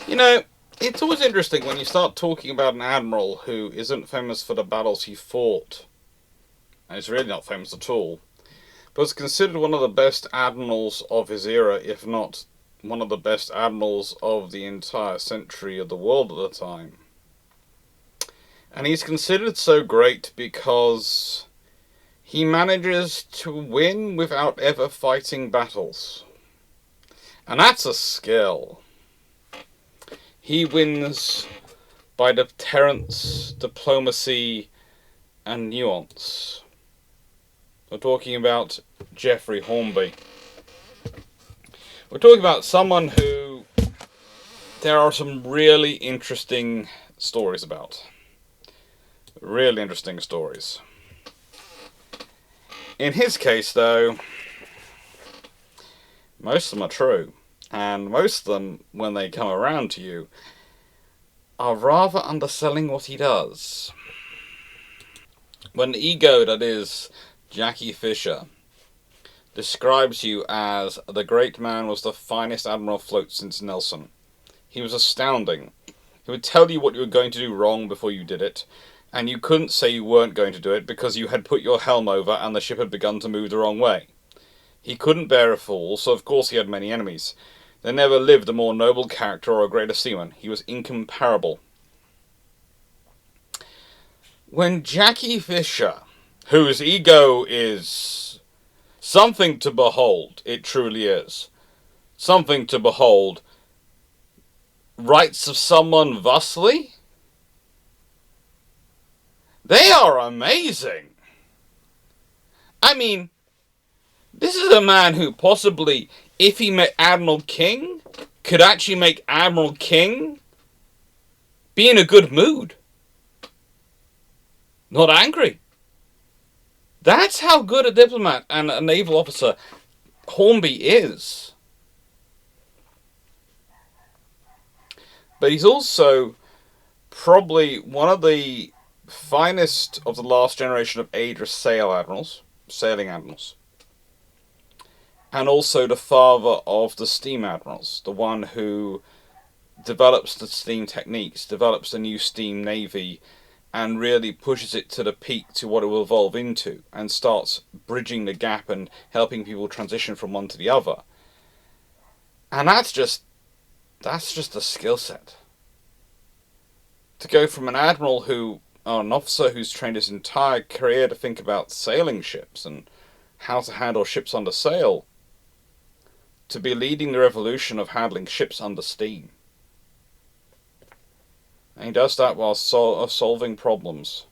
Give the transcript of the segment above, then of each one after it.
You know, it's always interesting when you start talking about an admiral who isn't famous for the battles he fought, and he's really not famous at all, but is considered one of the best admirals of his era, if not one of the best admirals of the entire century of the world at the time. And he's considered so great because he manages to win without ever fighting battles. And that's a skill. He wins by deterrence, diplomacy, and nuance. We're talking about Geoffrey Hornby. We're talking about someone who there are some really interesting stories about. Really interesting stories. In his case, though, most of them are true. And most of them, when they come around to you, are rather underselling what he does. When Ego, that is, Jackie Fisher, describes you as the great man was the finest admiral afloat since Nelson. He was astounding. He would tell you what you were going to do wrong before you did it, and you couldn't say you weren't going to do it because you had put your helm over and the ship had begun to move the wrong way. He couldn't bear a fool, so of course he had many enemies. There never lived a more noble character or a greater seaman. He was incomparable. When Jackie Fisher, whose ego is something to behold, it truly is, something to behold, writes of someone thusly, they are amazing. I mean, this is a man who possibly, if he met Admiral King, could actually make Admiral King be in a good mood. Not angry. That's how good a diplomat and a naval officer Hornby is. But he's also probably one of the finest of the last generation of Aedra sailing admirals. And also the father of the steam admirals, the one who develops the steam techniques, develops the new steam navy, and really pushes it to the peak to what it will evolve into, and starts bridging the gap and helping people transition from one to the other. And that's just a skill set. To go from an admiral an officer who's trained his entire career to think about sailing ships and how to handle ships under sail, to be leading the revolution of handling ships under steam. And he does that while solving problems.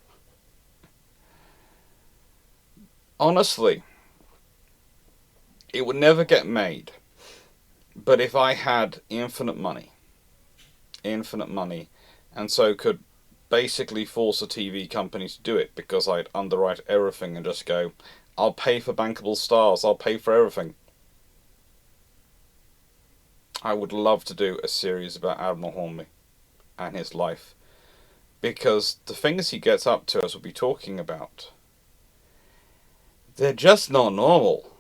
Honestly, it would never get made. But if I had infinite money, and so could basically force a TV company to do it because I'd underwrite everything and just go, I'll pay for bankable stars, I'll pay for everything. I would love to do a series about Admiral Hornby and his life, because the things he gets up to, as we'll be talking about, they're just not normal.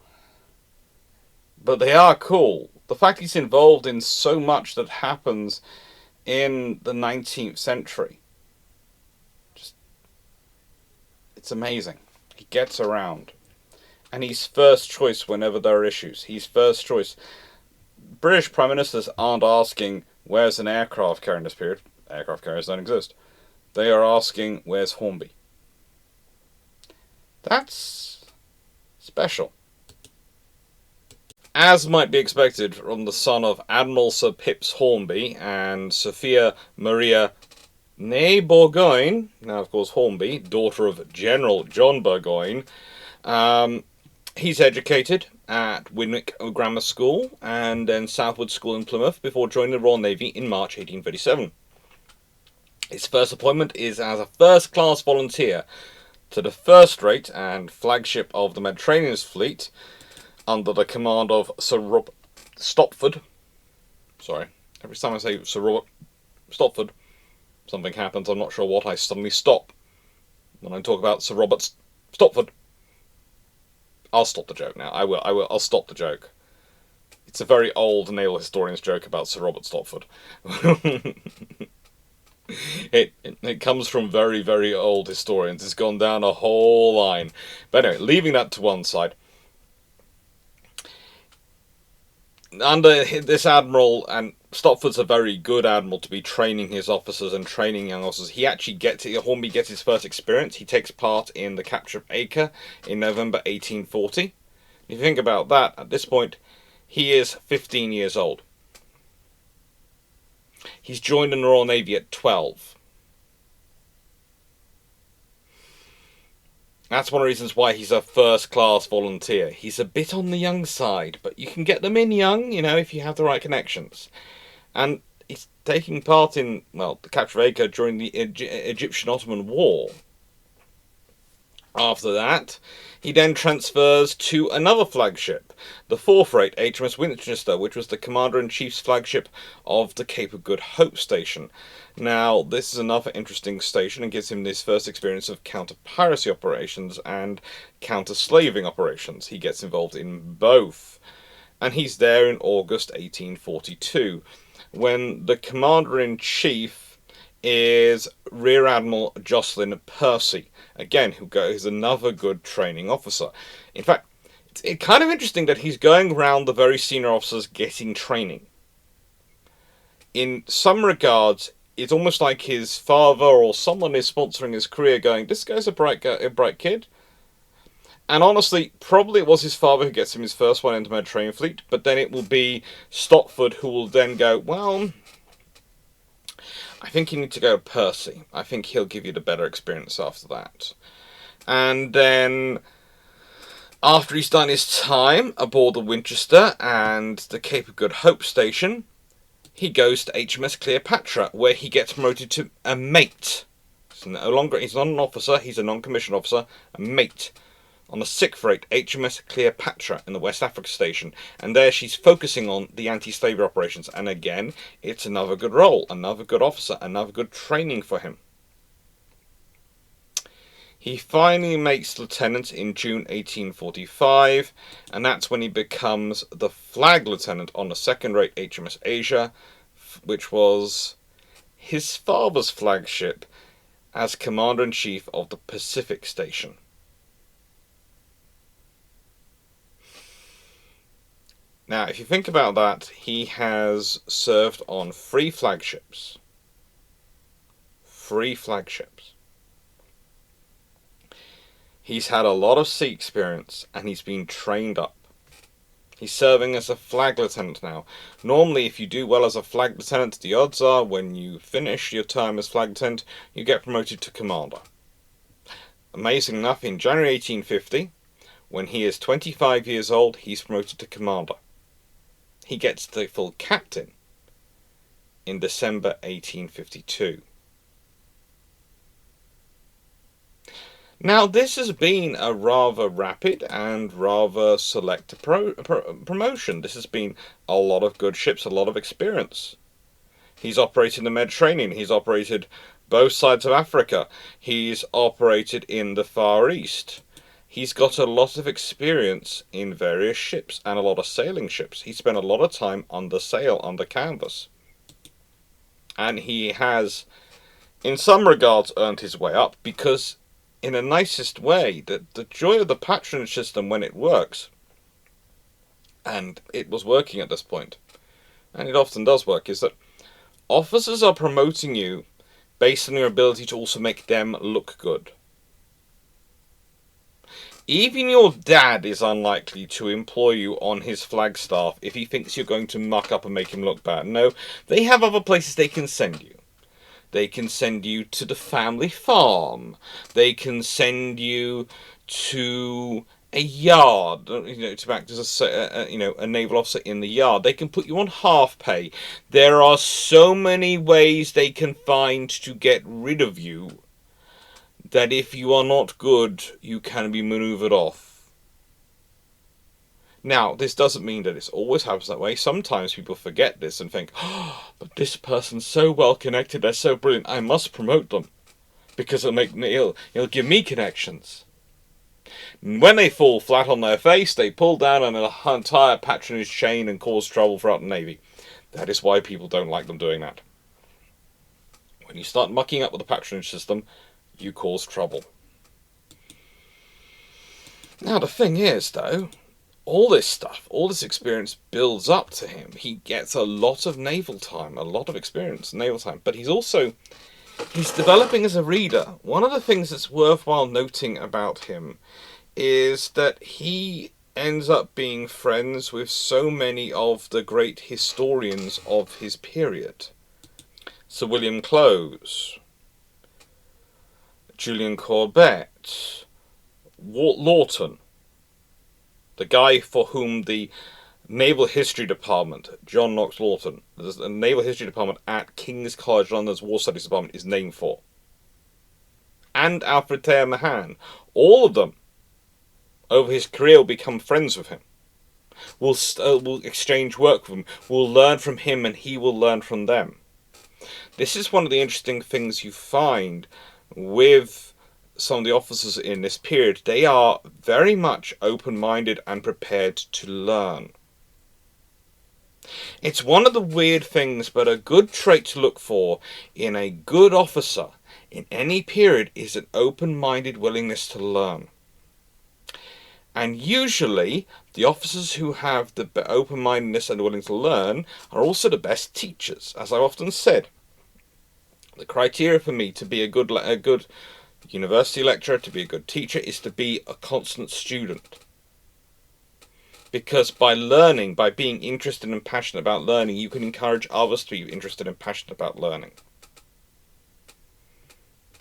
But they are cool. The fact he's involved in so much that happens in the 19th century, it's amazing. He gets around. And he's first choice whenever there are issues. He's first choice. British Prime Ministers aren't asking, where's an aircraft carrier in this period? Aircraft carriers don't exist. They are asking, where's Hornby? That's special. As might be expected from the son of Admiral Sir Pips Hornby and Sophia Maria née Burgoyne, now of course Hornby, daughter of General John Burgoyne, he's educated at Winwick Grammar School and then Southwood School in Plymouth before joining the Royal Navy in March 1837. His first appointment is as a first-class volunteer to the first-rate and flagship of the Mediterranean Fleet under the command of Sir Robert Stopford. Sorry, every time I say Sir Robert Stopford, something happens, I'm not sure what, I suddenly stop. When I talk about Sir Robert Stopford, I'll stop the joke now. I'll stop the joke. It's a very old naval historian's joke about Sir Robert Stopford. It comes from very, very old historians. It's gone down a whole line. But anyway, leaving that to one side. Under this admiral, and Stopford's a very good admiral to be training his officers and training young officers. He actually Hornby gets his first experience. He takes part in the capture of Acre in November 1840. If you think about that, at this point, he is 15 years old. He's joined in the Royal Navy at 12. That's one of the reasons why he's a first-class volunteer. He's a bit on the young side, but you can get them in young, if you have the right connections. And he's taking part in, the capture of Acre during the Egyptian-Ottoman War. After that, he then transfers to another flagship, the 4th rate HMS Winchester, which was the Commander-in-Chief's flagship of the Cape of Good Hope station. Now, this is another interesting station and gives him his first experience of counter-piracy operations and counter-slaving operations. He gets involved in both. And he's there in August 1842, when the Commander-in-Chief is Rear Admiral Jocelyn Percy, again, who is another good training officer. In fact, it's kind of interesting that he's going around the very senior officers getting training. In some regards, it's almost like his father or someone is sponsoring his career, going, this guy's a bright kid. And honestly, probably it was his father who gets him his first one into Mediterranean Fleet, but then it will be Stopford who will then go, well, I think you need to go Percy. I think he'll give you the better experience after that. And then, after he's done his time aboard the Winchester and the Cape of Good Hope station, he goes to HMS Cleopatra, where he gets promoted to a mate. He's not an officer, he's a non-commissioned officer, a mate, on the 6th rate HMS Cleopatra in the West Africa station, and there she's focusing on the anti-slavery operations, and again, it's another good role, another good officer, another good training for him. He finally makes lieutenant in June 1845, and that's when he becomes the flag lieutenant on the 2nd rate HMS Asia, which was his father's flagship as Commander-in-Chief of the Pacific Station. Now, if you think about that, he has served on 3 flagships. 3 flagships. He's had a lot of sea experience, and he's been trained up. He's serving as a flag lieutenant now. Normally, if you do well as a flag lieutenant, the odds are when you finish your time as flag lieutenant, you get promoted to commander. Amazing enough, in January 1850, when he is 25 years old, he's promoted to commander. He gets the full captain in December 1852. Now, this has been a rather rapid and rather select promotion. This has been a lot of good ships, a lot of experience. He's operated in the Mediterranean. He's operated both sides of Africa. He's operated in the Far East. He's got a lot of experience in various ships and a lot of sailing ships. He spent a lot of time under sail, under canvas. And he has, in some regards, earned his way up because, in the nicest way, the joy of the patronage system when it works, and it was working at this point, and it often does work, is that officers are promoting you based on your ability to also make them look good. Even your dad is unlikely to employ you on his flagstaff if he thinks you're going to muck up and make him look bad. No, they have other places they can send you. They can send you to the family farm. They can send you to a yard, to act as a naval officer in the yard. They can put you on half pay. There are so many ways they can find to get rid of you that if you are not good, you can be maneuvered off. Now, this doesn't mean that it always happens that way. Sometimes people forget this and think, oh, but this person's so well connected, they're so brilliant, I must promote them because it'll give me connections. When they fall flat on their face, they pull down an entire patronage chain and cause trouble throughout the Navy. That is why people don't like them doing that. When you start mucking up with the patronage system, you cause trouble. Now, the thing is, though, all this stuff, all this experience builds up to him. He gets a lot of naval time, a lot of experience in naval time, but he's developing as a reader. One of the things that's worthwhile noting about him is that he ends up being friends with so many of the great historians of his period. Sir William Clowes, Julian Corbett, Lawton, the guy for whom the Naval History Department, John Knox Lawton, the Naval History Department at King's College London's War Studies Department is named for. And Alfred Thayer Mahan. All of them, over his career, will become friends with him. Will exchange work with him. Will learn from him and he will learn from them. This is one of the interesting things you find with some of the officers in this period. They are very much open-minded and prepared to learn. It's one of the weird things, but a good trait to look for in a good officer in any period is an open-minded willingness to learn. And usually, the officers who have the open-mindedness and willing to learn are also the best teachers. As I've often said, the criteria for me to be a good university lecturer, to be a good teacher, is to be a constant student. Because by learning, by being interested and passionate about learning, you can encourage others to be interested and passionate about learning.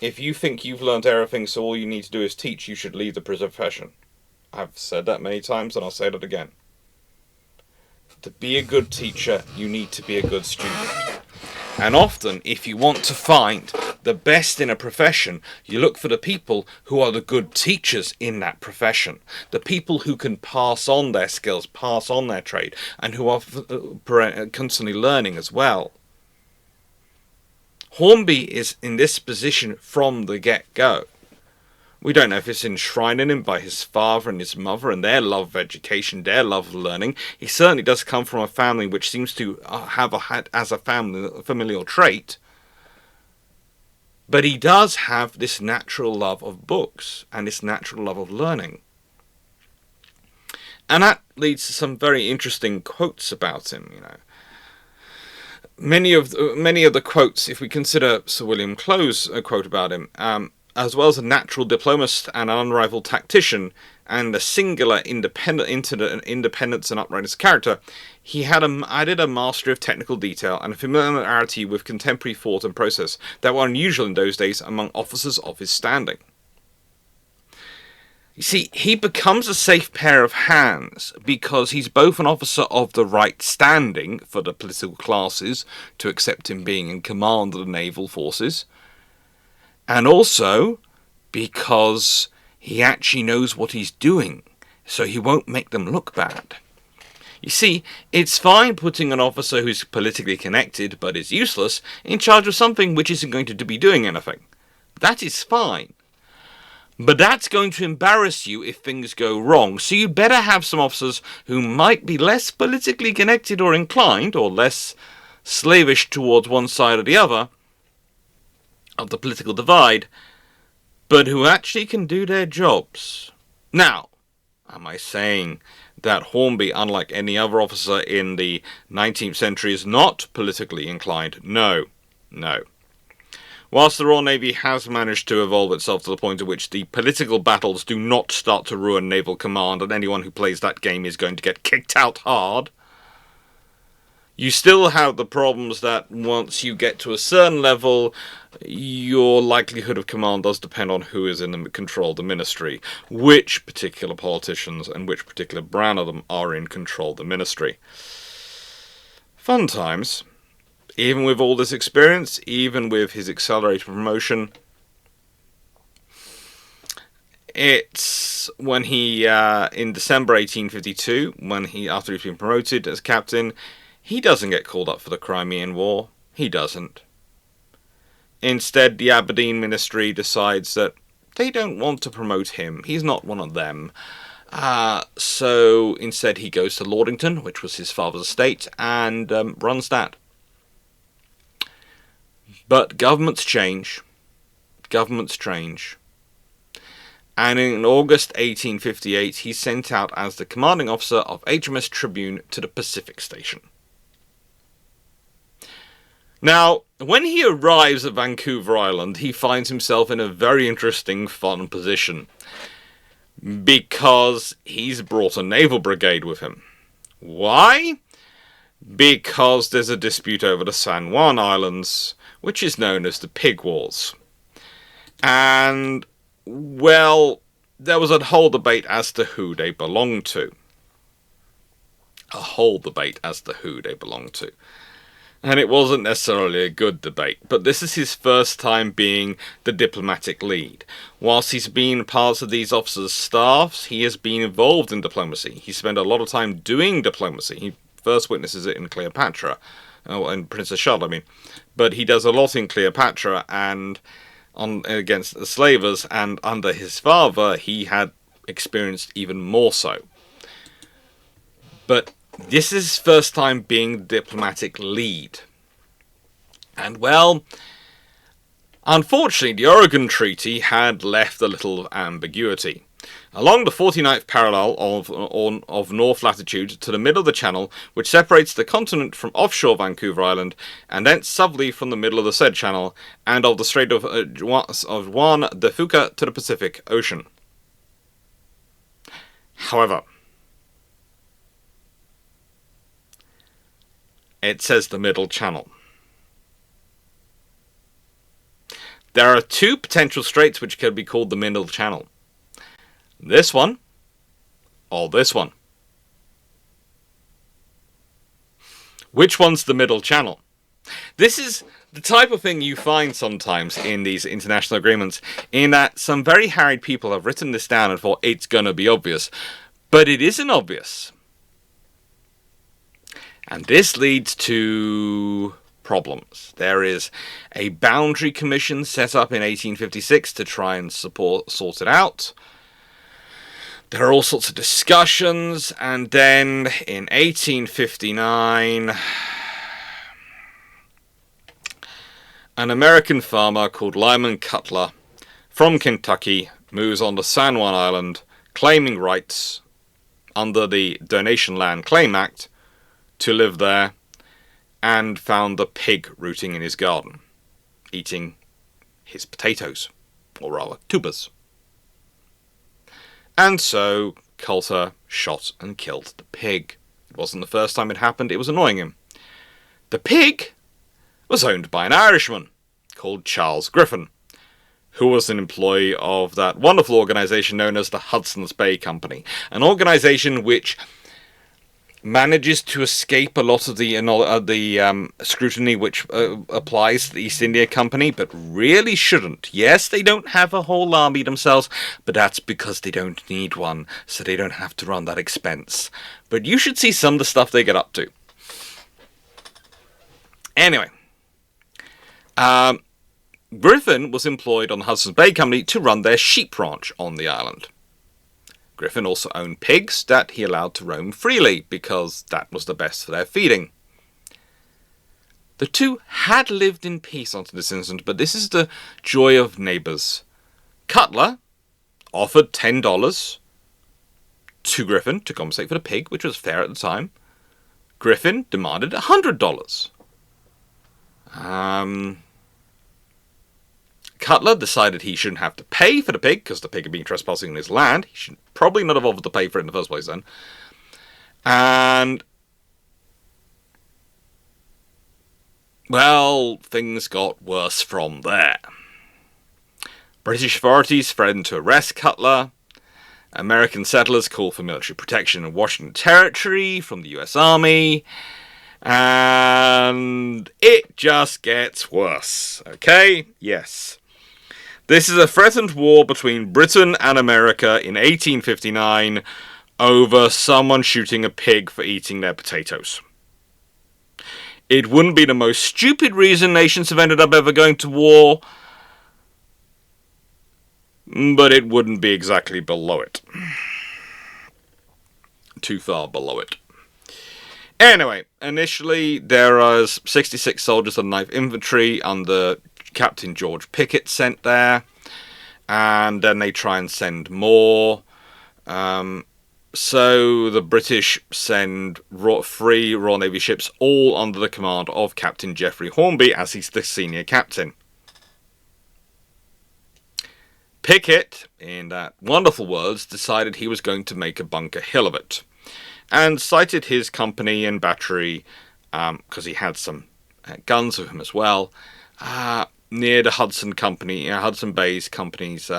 If you think you've learned everything, so all you need to do is teach, you should leave the profession. I've said that many times, and I'll say that again. To be a good teacher, you need to be a good student. And often, if you want to find the best in a profession, you look for the people who are the good teachers in that profession. The people who can pass on their skills, pass on their trade, and who are constantly learning as well. Hornby is in this position from the get-go. We don't know if it's enshrined in him by his father and his mother and their love of education, their love of learning. He certainly does come from a family which seems to have as a familial trait. But he does have this natural love of books and this natural love of learning. And that leads to some very interesting quotes about him, Many of the quotes, if we consider Sir William Clowes' quote about him, as well as a natural diplomatist and an unrivaled tactician, and a singular independence and uprightness of character, he had added a mastery of technical detail and a familiarity with contemporary thought and process that were unusual in those days among officers of his standing. You see, he becomes a safe pair of hands because he's both an officer of the right standing for the political classes to accept him being in command of the naval forces, and also because he actually knows what he's doing, so he won't make them look bad. You see, it's fine putting an officer who's politically connected but is useless in charge of something which isn't going to be doing anything. That is fine. But that's going to embarrass you if things go wrong, so you'd better have some officers who might be less politically connected or inclined, or less slavish towards one side or the other of the political divide, but who actually can do their jobs. Now, am I saying that Hornby, unlike any other officer in the 19th century, is not politically inclined? No. Whilst the Royal Navy has managed to evolve itself to the point at which the political battles do not start to ruin naval command, and anyone who plays that game is going to get kicked out hard, you still have the problems that once you get to a certain level, your likelihood of command does depend on who is in the control of the ministry, which particular politicians and which particular brand of them are in control of the ministry. Fun times. Even with all this experience, even with his accelerated promotion, it's when he, in December 1852, after he's been promoted as captain, he doesn't get called up for the Crimean War. He doesn't. Instead, the Aberdeen ministry decides that They don't want to promote him. He's not one of them. So instead he goes to Lordington, which was his father's estate, and runs that. But governments change. Governments change. And in August 1858, he's sent out as the commanding officer of HMS Tribune to the Pacific Station. Now, when he arrives at Vancouver Island, he finds himself in a very interesting, fun position. Because he's brought a naval brigade with him. Why? Because there's a dispute over the San Juan Islands, which is known as the Pig Wars. And, well, there was a whole debate as to who they belonged to. And it wasn't necessarily a good debate, but this is his first time being the diplomatic lead. Whilst he's been part of these officers' staffs, he has been involved in diplomacy. He spent a lot of time doing diplomacy. He first witnesses it in Cleopatra, and Princess Charlotte, I mean. But he does a lot in Cleopatra and against the slavers, and under his father, he had experienced even more so. But this is his first time being the diplomatic lead. And, well, unfortunately, the Oregon Treaty had left a little ambiguity. Along the 49th parallel of north latitude to the middle of the channel, which separates the continent from offshore Vancouver Island, and thence southerly from the middle of the said channel, and of the Strait of Juan de Fuca to the Pacific Ocean. However, it says the middle channel. There are two potential straits which could be called the middle channel. This one, or this one. Which one's the middle channel? This is the type of thing you find sometimes in these international agreements, in that some very harried people have written this down and thought it's going to be obvious. But it isn't obvious. And this leads to problems. There is a boundary commission set up in 1856 to try and sort it out. There are all sorts of discussions, and then in 1859, an American farmer called Lyman Cutler from Kentucky moves on to San Juan Island, claiming rights under the Donation Land Claim Act to live there, and found the pig rooting in his garden, eating his potatoes, or rather tubers. And so Coulter shot and killed the pig. It wasn't the first time it happened, it was annoying him. The pig was owned by an Irishman called Charles Griffin, who was an employee of that wonderful organisation known as the Hudson's Bay Company, an organisation which manages to escape a lot of the scrutiny which applies to the East India Company, but really shouldn't. Yes, they don't have a whole army themselves, but that's because they don't need one, so they don't have to run that expense. But you should see some of the stuff they get up to. Anyway, Griffin was employed on the Hudson's Bay Company to run their sheep ranch on the island. Griffin also owned pigs that he allowed to roam freely, because that was the best for their feeding. The two had lived in peace until this incident, but this is the joy of neighbours. Cutler offered $10 to Griffin to compensate for the pig, which was fair at the time. Griffin demanded $100. Cutler decided he shouldn't have to pay for the pig, because the pig had been trespassing on his land. He should probably not have offered to pay for it in the first place then. And, well, things got worse from there. British authorities threatened to arrest Cutler. American settlers called for military protection in Washington Territory from the US Army. And it just gets worse. Okay? Yes. This is a threatened war between Britain and America in 1859 over someone shooting a pig for eating their potatoes. It wouldn't be the most stupid reason nations have ended up ever going to war, but it wouldn't be exactly below it. Too far below it. Anyway, initially there was 66 soldiers and 9th Infantry under Captain George Pickett sent there, and then they try and send more. So the British send 3 Royal Navy ships, all under the command of Captain Geoffrey Hornby, as he's the senior captain. Pickett, in that wonderful words, decided he was going to make a Bunker Hill of it, and sighted his company and battery, because he had some guns with him as well, near the Hudson Bay's company's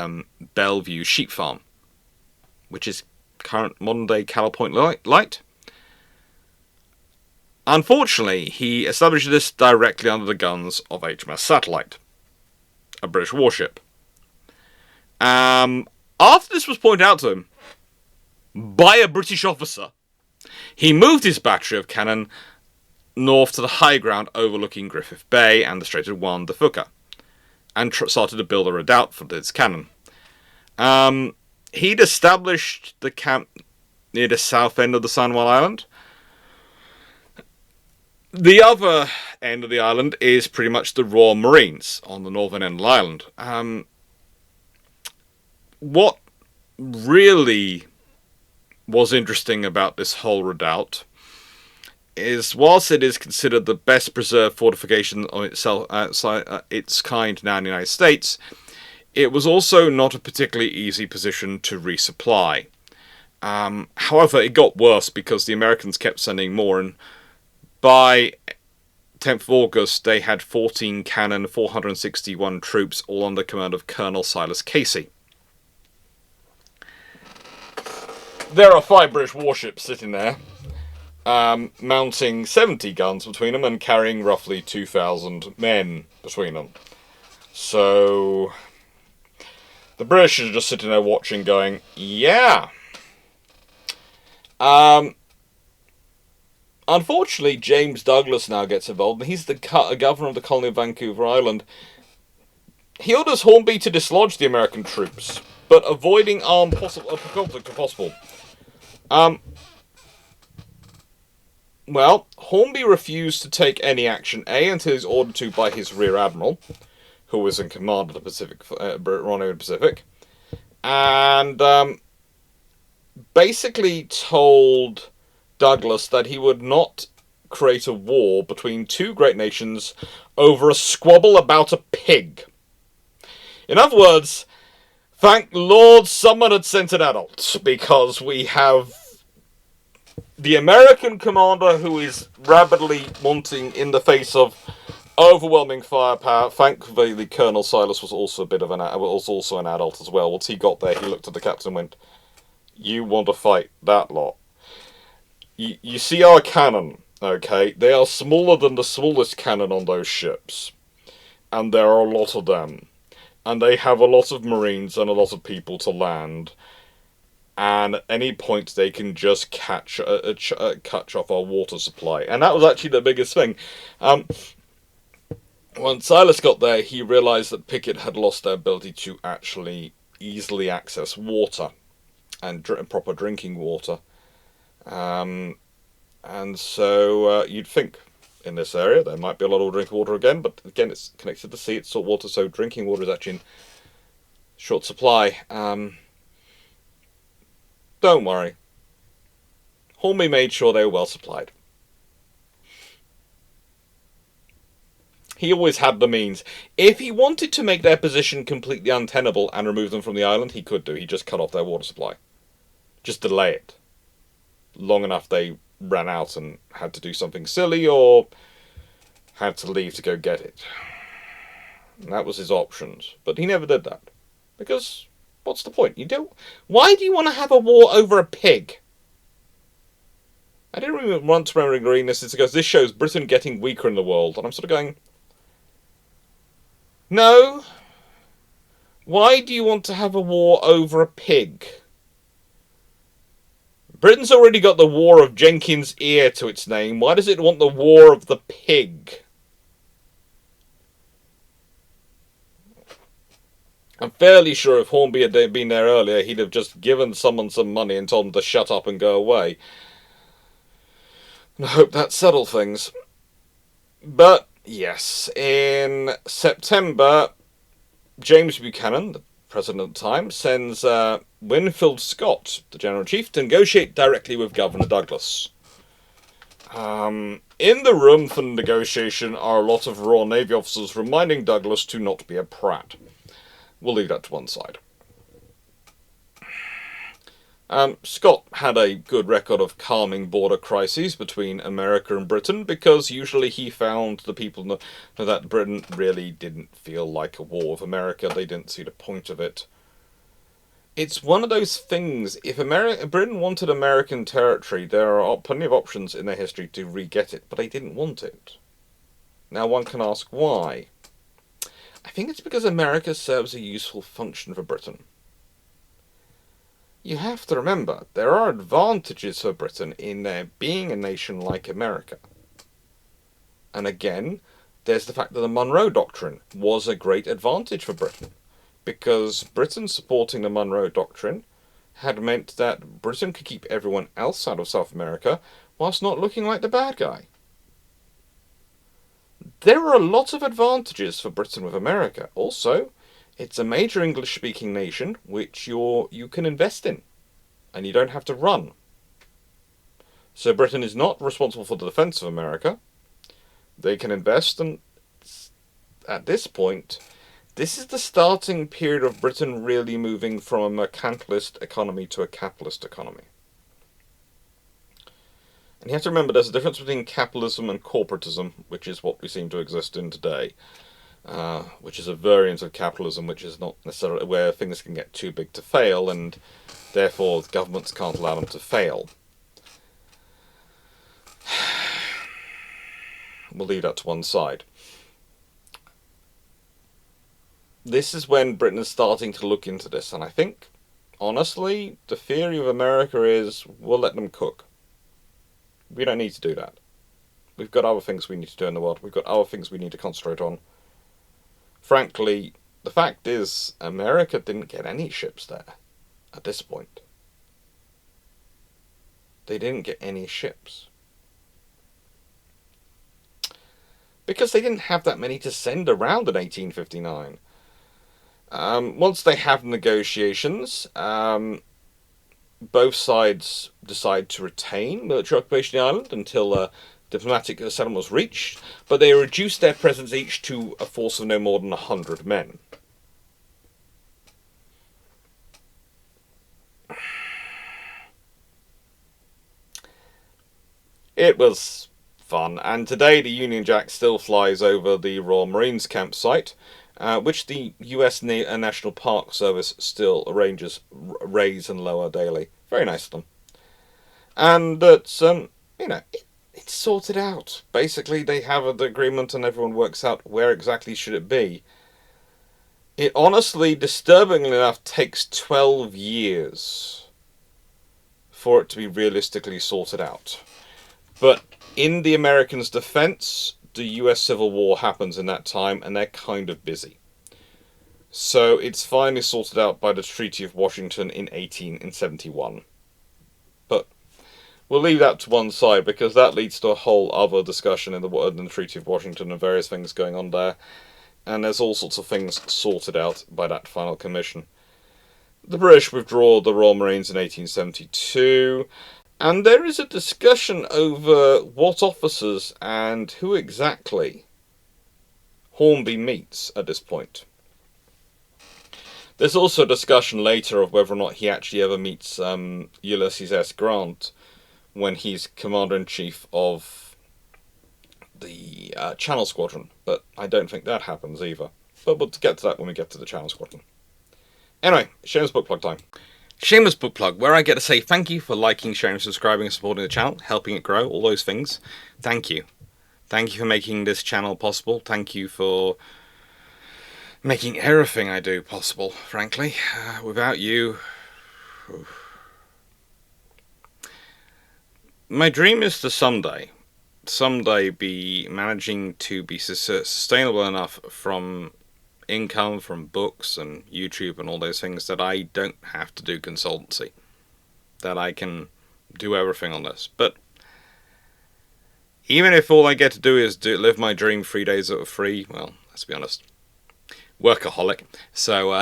Bellevue sheep farm, which is current modern-day Calla Point Light. Unfortunately, he established this directly under the guns of HMS Satellite, a British warship. After this was pointed out to him by a British officer, he moved his battery of cannon north to the high ground overlooking Griffith Bay and the Strait of Juan de Fuca, and started to build a redoubt for this cannon. He'd established the camp near the south end of the San Juan Island. The other end of the island is pretty much the Royal Marines on the northern end of the island. What really was interesting about this whole redoubt is, whilst it is considered the best preserved fortification of itself outside its kind now in the United States, it was also not a particularly easy position to resupply. However, it got worse because the Americans kept sending more, and by 10th of August they had 14 cannon, 461 troops, all under command of Colonel Silas Casey. There are 5 British warships sitting there, mounting 70 guns between them and carrying roughly 2,000 men between them. So the British are just sitting there watching, going, yeah. Unfortunately, James Douglas now gets involved, and he's the governor of the colony of Vancouver Island. He orders Hornby to dislodge the American troops, but avoiding armed conflict if possible. Well, Hornby refused to take any action, until he was ordered to by his rear admiral, who was in command of the Pacific, Royal Navy Pacific, and basically told Douglas that he would not create a war between 2 great nations over a squabble about a pig. In other words, thank Lord someone had sent an adult, because we have the American commander who is rapidly wanting in the face of overwhelming firepower. Thankfully, Colonel Silas was also an adult as well. Once he got there, he looked at the captain and went, "You want to fight that lot? You see our cannon, okay? They are smaller than the smallest cannon on those ships, and there are a lot of them. And they have a lot of Marines and a lot of people to land. And at any point they can just cut off our water supply." And that was actually the biggest thing. When Silas got there, he realised that Pickett had lost their ability to actually easily access water and proper drinking water. And so you'd think in this area there might be a lot of drinking water again, but again it's connected to the sea, it's salt water, so drinking water is actually in short supply. Don't worry. Hornby made sure they were well supplied. He always had the means. If he wanted to make their position completely untenable and remove them from the island, he could do. He just cut off their water supply. Just delay it. Long enough they ran out and had to do something silly or had to leave to go get it. And that was his options. But he never did that. Because what's the point? Why do you want to have a war over a pig? I didn't really want to remember agreeing this because this shows Britain getting weaker in the world. And I'm sort of going, no. Why do you want to have a war over a pig? Britain's already got the War of Jenkins' Ear to its name. Why does it want the War of the Pig? I'm fairly sure if Hornby had been there earlier, he'd have just given someone some money and told them to shut up and go away. And I hope that settled things. But, yes, in September, James Buchanan, the president at the time, sends Winfield Scott, the General-in-Chief, to negotiate directly with Governor Douglas. In the room for the negotiation are a lot of Royal Navy officers reminding Douglas to not be a prat. We'll leave that to one side. Scott had a good record of calming border crises between America and Britain because usually he found the people that Britain really didn't feel like a war with America. They didn't see the point of it. It's one of those things, if Britain wanted American territory, there are plenty of options in their history to re-get it, but they didn't want it. Now one can ask why. I think it's because America serves a useful function for Britain. You have to remember, there are advantages for Britain in there being a nation like America. And again, there's the fact that the Monroe Doctrine was a great advantage for Britain. Because Britain supporting the Monroe Doctrine had meant that Britain could keep everyone else out of South America whilst not looking like the bad guy. There are a lot of advantages for Britain with America. Also, it's a major English-speaking nation which you can invest in, and you don't have to run. So Britain is not responsible for the defence of America. They can invest, and at this point, this is the starting period of Britain really moving from a mercantilist economy to a capitalist economy. And you have to remember there's a difference between capitalism and corporatism, which is what we seem to exist in today. Which is a variant of capitalism, which is not necessarily where things can get too big to fail, and therefore governments can't allow them to fail. We'll leave that to one side. This is when Britain is starting to look into this, and I think, honestly, the theory of America is we'll let them cook. We don't need to do that. We've got other things we need to do in the world. We've got other things we need to concentrate on. Frankly, the fact is, America didn't get any ships there at this point. They didn't get any ships. Because they didn't have that many to send around in 1859. Once they have negotiations, both sides decide to retain military occupation of the island until diplomatic settlement was reached, but they reduced their presence each to a force of no more than 100 men. It was fun, and today the Union Jack still flies over the Royal Marines campsite, which the US National Park Service still arranges raise and lower daily. Very nice of them. And it's, it's sorted out. Basically, they have an agreement and everyone works out where exactly should it be. It honestly, disturbingly enough, takes 12 years for it to be realistically sorted out. But in the Americans' defense, the US Civil War happens in that time, and they're kind of busy. So it's finally sorted out by the Treaty of Washington in 1871. But we'll leave that to one side, because that leads to a whole other discussion in the Treaty of Washington and various things going on there. And there's all sorts of things sorted out by that final commission. The British withdraw the Royal Marines in 1872, and there is a discussion over what officers and who exactly Hornby meets at this point. There's also a discussion later of whether or not he actually ever meets Ulysses S. Grant when he's Commander-in-Chief of the Channel Squadron, but I don't think that happens either. But we'll get to that when we get to the Channel Squadron. Anyway, Shameless Book Plug time. Shameless Book Plug, where I get to say thank you for liking, sharing, subscribing, and supporting the channel, helping it grow, all those things. Thank you. Thank you for making this channel possible. Thank you for making everything I do possible, frankly. Without you... My dream is to someday be managing to be sustainable enough from income from books and YouTube and all those things that I don't have to do consultancy. That I can do everything on this. But even if all I get to do is live my dream 3 days out of 3, well, let's be honest, workaholic. So,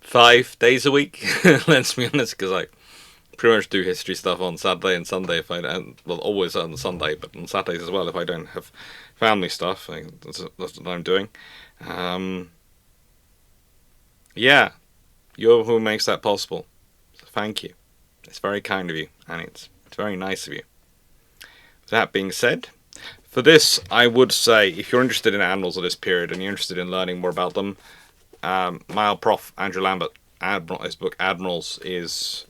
5 days a week, let's be honest, because I pretty much do history stuff on Saturday and Sunday if I don't, well, always on Sunday, but on Saturdays as well if I don't have family stuff. That's what I'm doing. Yeah, you're who makes that possible. So thank you. It's very kind of you, and it's very nice of you. That being said, for this, I would say, if you're interested in admirals of this period and you're interested in learning more about them, my old prof, Andrew Lambert, his book Admirals is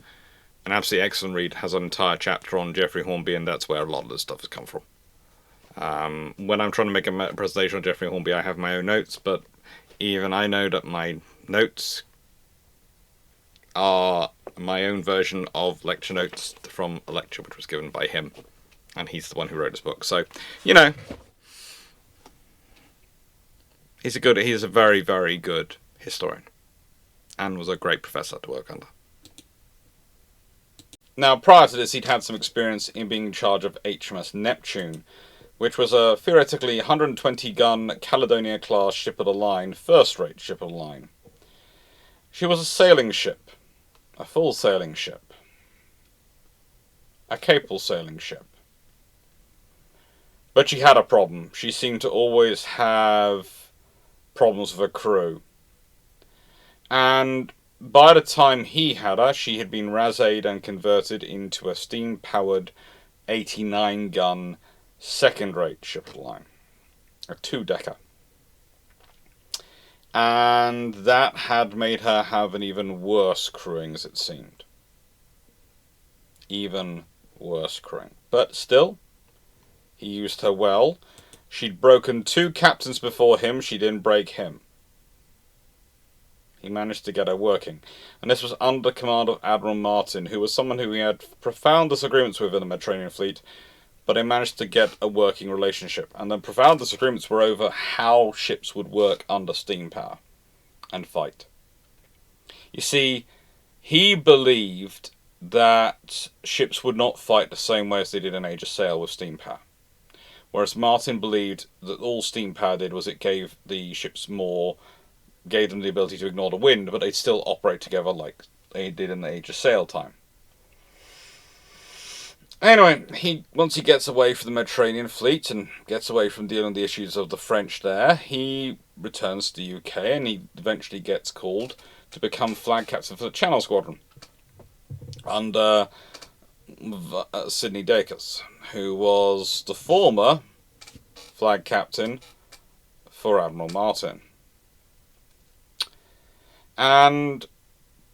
an absolutely excellent read. Has an entire chapter on Geoffrey Hornby, and that's where a lot of this stuff has come from. When I'm trying to make a presentation on Geoffrey Hornby, I have my own notes, but even I know that my notes are my own version of lecture notes from a lecture which was given by him, and he's the one who wrote this book. So, you know, he's a very, very good historian, and was a great professor to work under. Now, prior to this, he'd had some experience in being in charge of HMS Neptune, which was a theoretically 120-gun Caledonia-class ship of the line, first-rate ship of the line. She was a sailing ship, a full sailing ship, a capable sailing ship. But she had a problem. She seemed to always have problems with her crew. And by the time he had her, she had been razzed and converted into a steam-powered 89-gun second-rate ship of the line, a two-decker. And that had made her have an even worse crewing, as it seemed. Even worse crewing. But still, he used her well. She'd broken 2 captains before him, she didn't break him. He managed to get her working. And this was under command of Admiral Martin, who was someone who he had profound disagreements with in the Mediterranean fleet, but they managed to get a working relationship. And the profound disagreements were over how ships would work under steam power and fight. You see, he believed that ships would not fight the same way as they did in Age of Sail with steam power. Whereas Martin believed that all steam power did was it gave the ships gave them the ability to ignore the wind, but they'd still operate together like they did in the Age of Sail time. Anyway, once he gets away from the Mediterranean fleet and gets away from dealing with the issues of the French there, he returns to the UK and he eventually gets called to become flag captain for the Channel Squadron under Sidney Dacus, who was the former flag captain for Admiral Martin. And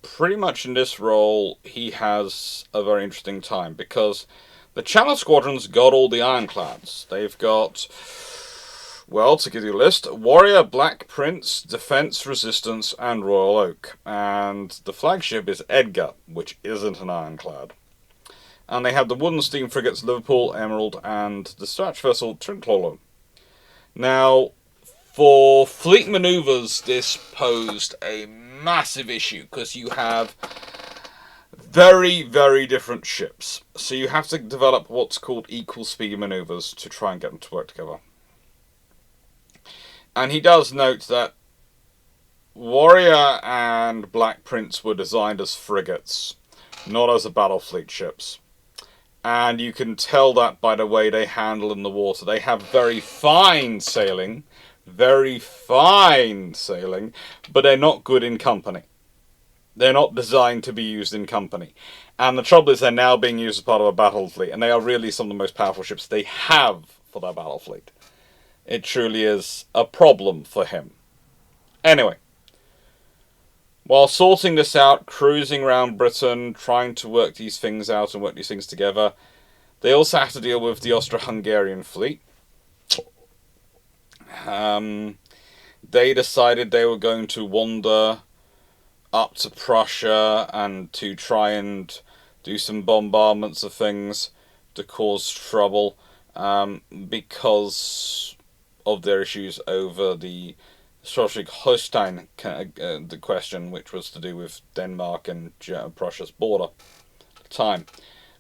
pretty much in this role, he has a very interesting time, because the Channel Squadron's got all the ironclads. They've got, well, to give you a list, Warrior, Black Prince, Defence, Resistance, and Royal Oak. And the flagship is Edgar, which isn't an ironclad. And they have the wooden steam frigates Liverpool, Emerald, and the dispatch vessel Trincomalee. Now, for fleet manoeuvres, this posed a massive issue, because you have very, very different ships. So you have to develop what's called equal speed manoeuvres to try and get them to work together. And he does note that Warrior and Black Prince were designed as frigates, not as battle fleet ships. And you can tell that by the way they handle in the water. They have very fine sailing, but they're not good in company. They're not designed to be used in company. And the trouble is they're now being used as part of a battle fleet, and they are really some of the most powerful ships they have for their battle fleet. It truly is a problem for him. Anyway, while sorting this out, cruising around Britain, trying to work these things out and work these things together, they also have to deal with the Austro-Hungarian fleet. They decided they were going to wander up to Prussia and to try and do some bombardments of things to cause trouble, because of their issues over the Schleswig-Holstein the question, which was to do with Denmark and Prussia's border at the time,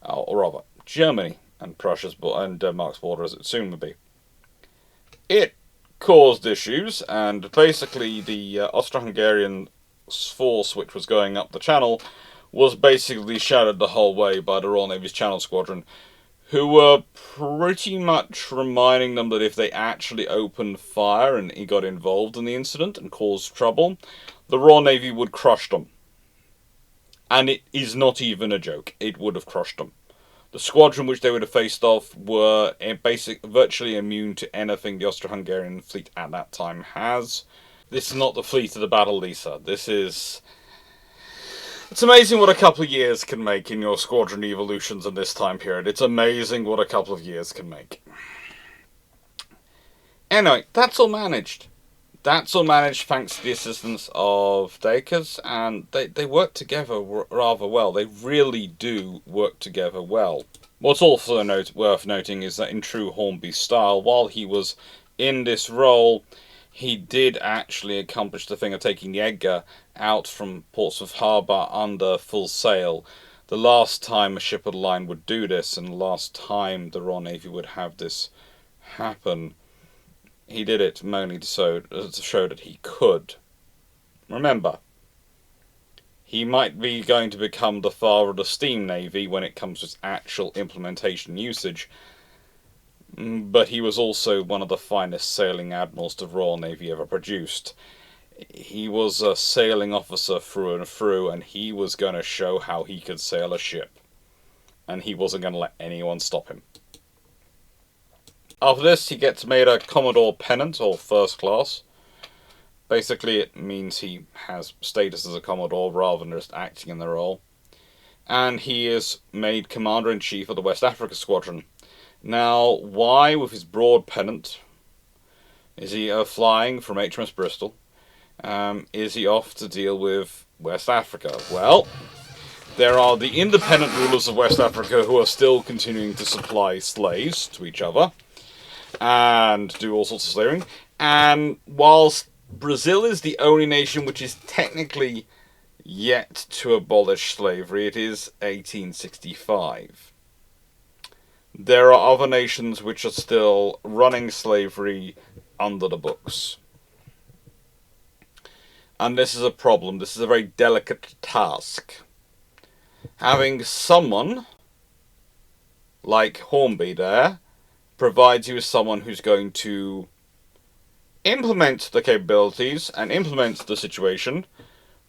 or rather Germany and Prussia's and Denmark's border, as it soon would be. It caused issues, and basically the Austro-Hungarian force which was going up the channel was basically shadowed the whole way by the Royal Navy's Channel Squadron, who were pretty much reminding them that if they actually opened fire and he got involved in the incident and caused trouble, the Royal Navy would crush them. And it is not even a joke. It would have crushed them. The squadron which they would have faced off were virtually immune to anything the Austro-Hungarian fleet at that time has. This is not the fleet of the Battle, Lisa. It's amazing what a couple of years can make in your squadron evolutions in this time period. It's amazing what a couple of years can make. Anyway, that's all managed. That's all managed thanks to the assistance of Dacres, and they work together rather well. They really do work together well. What's also worth noting is that in true Hornby style, while he was in this role, he did actually accomplish the thing of taking the Edgar out from Portsmouth Harbour under full sail. The last time a ship of the line would do this, and the last time the Royal Navy would have this happen, he did it mainly to show that he could. Remember, he might be going to become the father of the steam navy when it comes to actual implementation usage, but he was also one of the finest sailing admirals the Royal Navy ever produced. He was a sailing officer through and through, and he was going to show how he could sail a ship. And he wasn't going to let anyone stop him. After this, he gets made a Commodore Pennant, or First Class. Basically, it means he has status as a Commodore rather than just acting in the role. And he is made Commander-in-Chief of the West Africa Squadron. Now, why, with his broad pennant, is he flying from HMS Bristol? Is he off to deal with West Africa? Well, there are the independent rulers of West Africa who are still continuing to supply slaves to each other and do all sorts of slaving. And whilst Brazil is the only nation which is technically yet to abolish slavery, it is 1865. There are other nations which are still running slavery under the books. And this is a problem. This is a very delicate task. Having someone like Hornby there provides you with someone who's going to implement the capabilities and implement the situation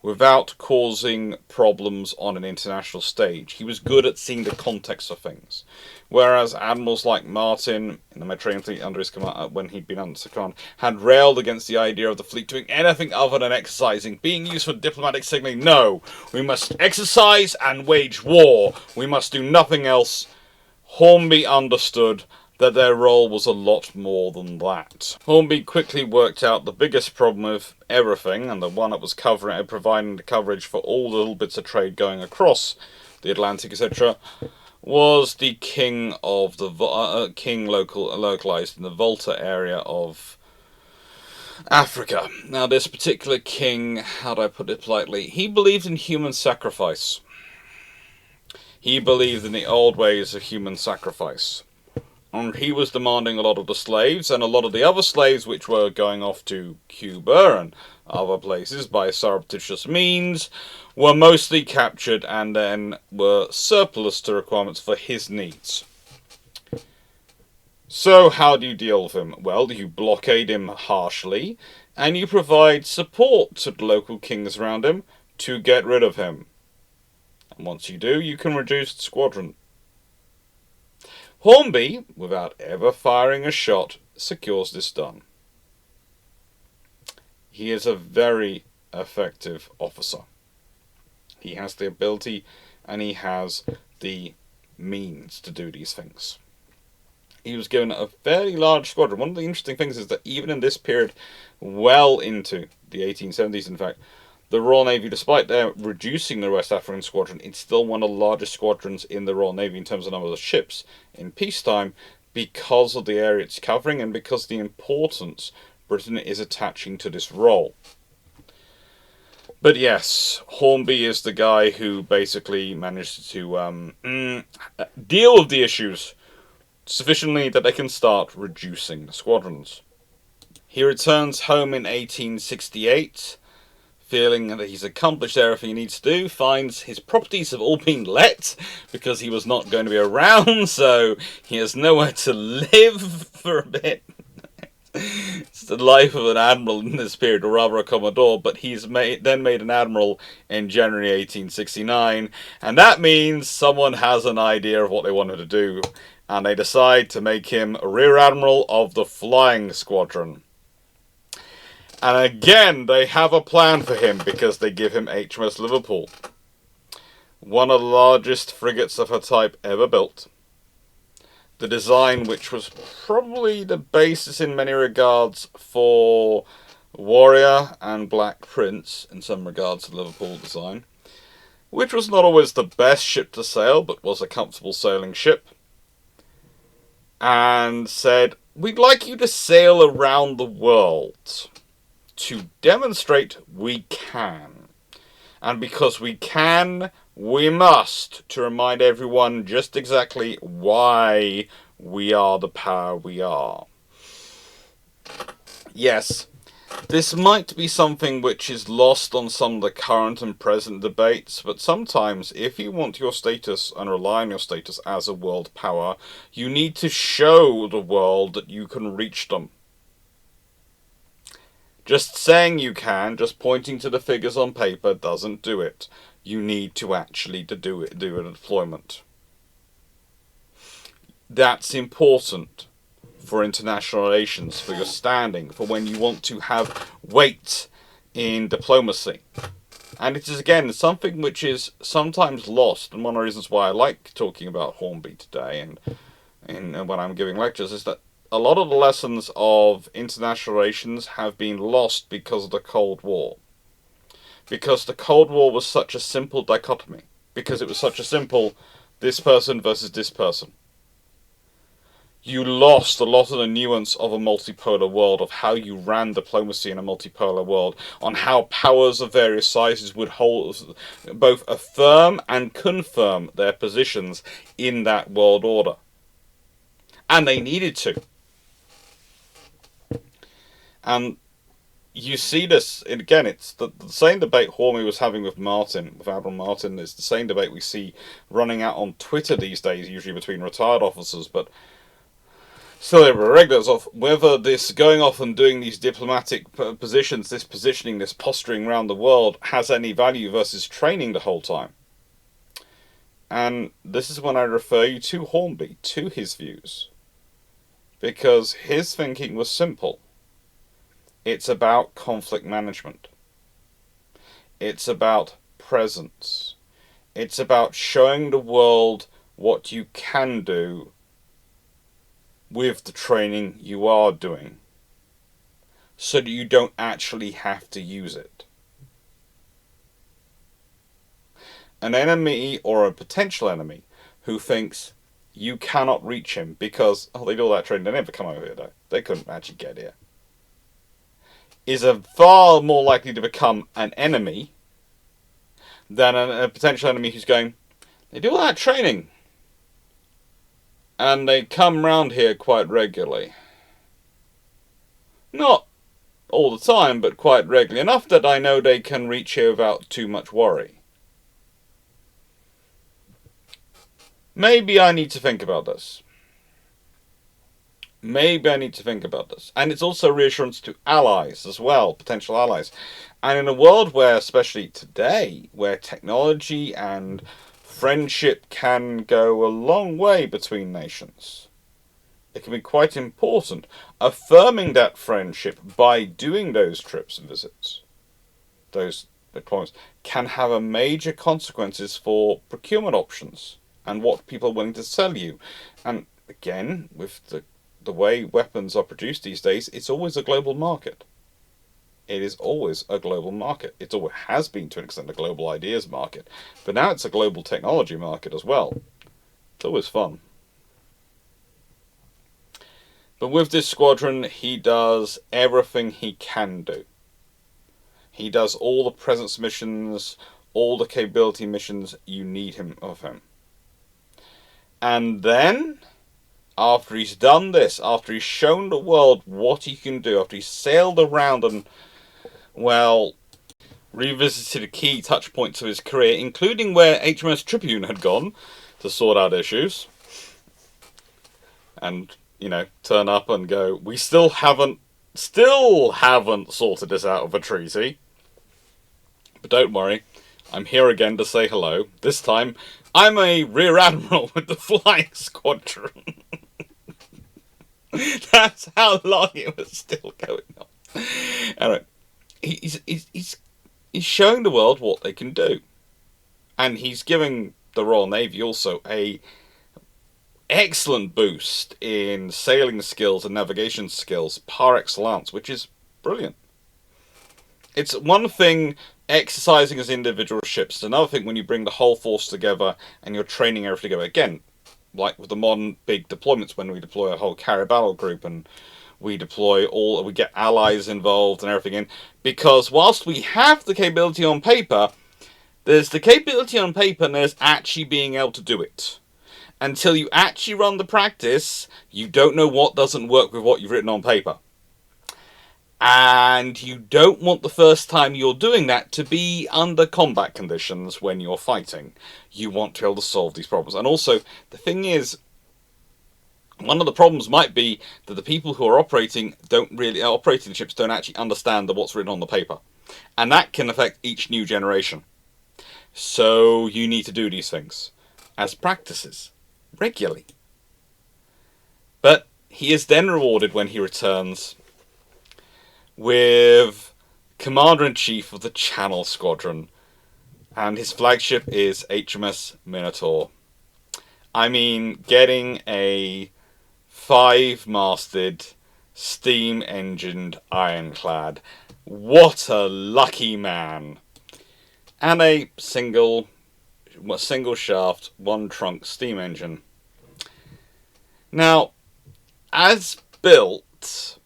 without causing problems on an international stage. He was good at seeing the context of things. Whereas admirals like Martin in the Mediterranean Fleet under his command, when he'd been under command, had railed against the idea of the fleet doing anything other than exercising, being used for diplomatic signaling. No, we must exercise and wage war. We must do nothing else. Hornby understood that their role was a lot more than that. Hornby quickly worked out the biggest problem with everything, and the one that was providing the coverage for all the little bits of trade going across the Atlantic, etc., was the king of the localized in the Volta area of Africa. Now, this particular king, how do I put it politely, he believed in human sacrifice. He believed in the old ways of human sacrifice. And he was demanding a lot of the slaves, and a lot of the other slaves which were going off to Cuba and other places by surreptitious means were mostly captured and then were surplus to requirements for his needs. So how do you deal with him? Well, you blockade him harshly, and you provide support to the local kings around him to get rid of him. And once you do, you can reduce the squadron. Hornby, without ever firing a shot, secures this done. He is a very effective officer. He has the ability and he has the means to do these things. He was given a fairly large squadron. One of the interesting things is that even in this period, well into the 1870s in fact, the Royal Navy, despite their reducing the West African squadron, it's still one of the largest squadrons in the Royal Navy in terms of number of ships. In peacetime, because of the area it's covering and because of the importance Britain is attaching to this role. But yes, Hornby is the guy who basically managed to deal with the issues sufficiently that they can start reducing the squadrons. He returns home in 1868, feeling that he's accomplished everything he needs to do, finds his properties have all been let because he was not going to be around, so he has nowhere to live for a bit. It's the life of an admiral in this period, or rather a commodore, but he's then made an admiral in January 1869, and that means someone has an idea of what they want him to do, and they decide to make him a rear admiral of the flying squadron. And again, they have a plan for him because they give him HMS Liverpool, one of the largest frigates of her type ever built. The design which was probably the basis in many regards for Warrior and Black Prince, in some regards the Liverpool design, which was not always the best ship to sail, but was a comfortable sailing ship, and said, we'd like you to sail around the world to demonstrate we can. And because we can, we must, to remind everyone just exactly why we are the power we are. Yes, this might be something which is lost on some of the current and present debates, but sometimes if you want your status and rely on your status as a world power, you need to show the world that you can reach them. Just saying you can, just pointing to the figures on paper doesn't do it. You need to actually do a deployment. That's important for international relations, for your standing, for when you want to have weight in diplomacy. And it is, again, something which is sometimes lost, and one of the reasons why I like talking about Hornby today and when I'm giving lectures is that a lot of the lessons of international relations have been lost because of the Cold War. Because the Cold War was such a simple dichotomy. Because it was such a simple this person versus this person. You lost a lot of the nuance of a multipolar world, of how you ran diplomacy in a multipolar world, on how powers of various sizes would both affirm and confirm their positions in that world order. And they needed to. And you see this, and again, it's the same debate Hornby was having with Admiral Martin. It's the same debate we see running out on Twitter these days, usually between retired officers, but still there were regulars, of whether this going off and doing these diplomatic positions, this positioning, this posturing around the world, has any value versus training the whole time. And this is when I refer you to Hornby, to his views. Because his thinking was simple. It's about conflict management. It's about presence. It's about showing the world what you can do with the training you are doing, so that you don't actually have to use it. An enemy or a potential enemy who thinks you cannot reach him because, they do all that training, they never come over here though, they couldn't actually get here, is a far more likely to become an enemy than a potential enemy who's going, they do all that training and they come round here quite regularly. Not all the time, but quite regularly enough that I know they can reach here without too much worry. Maybe I need to think about this. Maybe I need to think about this. And it's also reassurance to allies as well, potential allies. And in a world where, especially today, where technology and friendship can go a long way between nations, it can be quite important affirming that friendship by doing those trips and visits. Those deployments can have a major consequences for procurement options and what people are willing to sell you. And again, with the way weapons are produced these days, it's always a global market. It is always a global market. It always has been, to an extent, a global ideas market. But now it's a global technology market as well. It's always fun. But with this squadron, he does everything he can do. He does all the presence missions, all the capability missions you need him of him. And then, after he's done this, after he's shown the world what he can do, after he's sailed around and, well, revisited key touch points of his career, including where HMS Tribune had gone to sort out issues, and, turn up and go, we still haven't sorted this out of a treaty. But don't worry, I'm here again to say hello. This time, I'm a Rear Admiral with the Flying Squadron. That's how long it was still going on. Anyway, he's showing the world what they can do. And he's giving the Royal Navy also a excellent boost in sailing skills and navigation skills par excellence, which is brilliant. It's one thing exercising as individual ships. It's another thing when you bring the whole force together and you're training everything together. Again, like with the modern big deployments, when we deploy a whole carrier battle group and we get allies involved and everything in. Because whilst we have the capability on paper, there's the capability on paper and there's actually being able to do it. Until you actually run the practice, you don't know what doesn't work with what you've written on paper. And you don't want the first time you're doing that to be under combat conditions when you're fighting. You want to be able to solve these problems. And also, the thing is, one of the problems might be that the people who are operating the ships don't actually understand what's written on the paper. And that can affect each new generation. So you need to do these things as practices regularly. But he is then rewarded when he returns with Commander-in-Chief of the Channel Squadron, and his flagship is HMS Minotaur. I mean, getting a 5-masted, steam-engined ironclad. What a lucky man! And a single shaft, one trunk steam engine. Now, as built,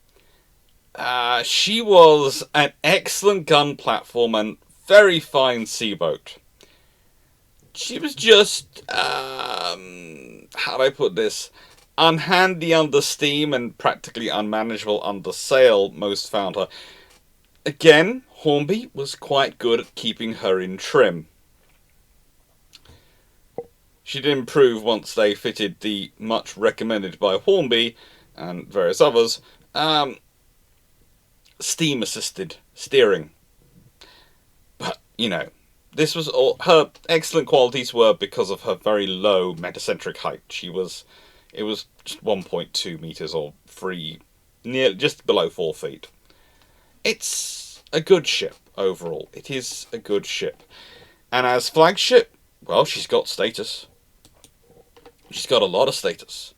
she was an excellent gun platform and very fine seaboat. She was just, how do I put this, unhandy under steam and practically unmanageable under sail, most found her. Again, Hornby was quite good at keeping her in trim. She did improve once they fitted the much recommended by Hornby and various others, steam-assisted steering. But, this was all, her excellent qualities were because of her very low metacentric height. It was just 1.2 meters or just below 4 feet. It's a good ship overall. It is a good ship. And as flagship, well, she's got status. She's got a lot of status.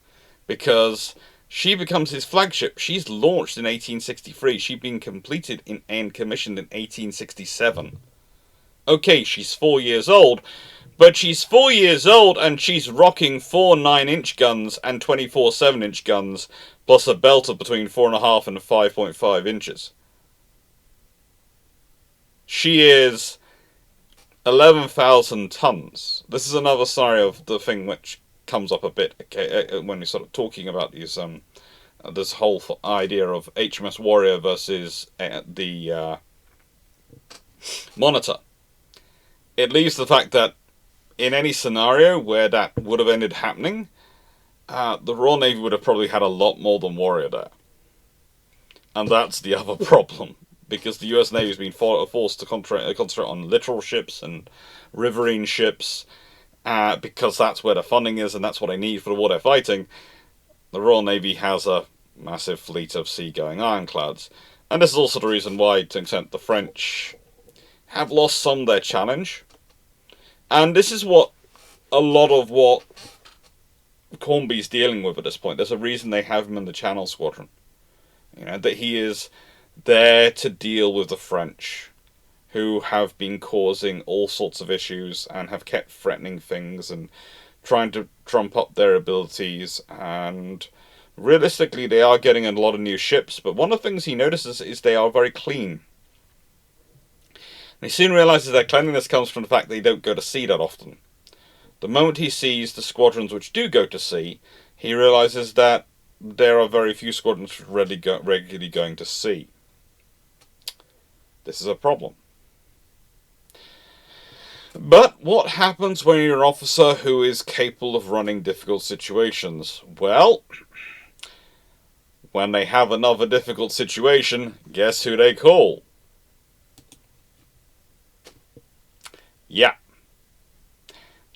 Because she becomes his flagship. She's launched in 1863. She'd been completed and commissioned in 1867. Okay, she's 4 years old. But she's 4 years old and she's rocking 4 9-inch guns and 24 7-inch guns, plus a belt of between 4.5 and 5.5 inches. She is 11,000 tons. This is another side of the thing which comes up a bit when we're sort of talking about these this whole idea of HMS Warrior versus the Monitor. It leaves the fact that in any scenario where that would have ended happening, the Royal Navy would have probably had a lot more than Warrior there. And that's the other problem. Because the US Navy has been forced to concentrate on littoral ships and riverine ships, because that's where the funding is and that's what they need for the war they're fighting. The Royal Navy has a massive fleet of seagoing ironclads. And this is also the reason why, to an extent, the French have lost some of their challenge. And this is what a lot of what Hornby's dealing with at this point. There's a reason they have him in the Channel Squadron. That he is there to deal with the French, who have been causing all sorts of issues and have kept threatening things and trying to trump up their abilities and Realistically, they are getting a lot of new ships, but one of the things he notices is they are very clean. And he soon realizes their cleanliness comes from the fact they don't go to sea that often. The moment he sees the squadrons which do go to sea, he realizes that there are very few squadrons regularly going to sea. This is a problem. But what happens when you're an officer who is capable of running difficult situations? Well, when they have another difficult situation, guess who they call? Yeah.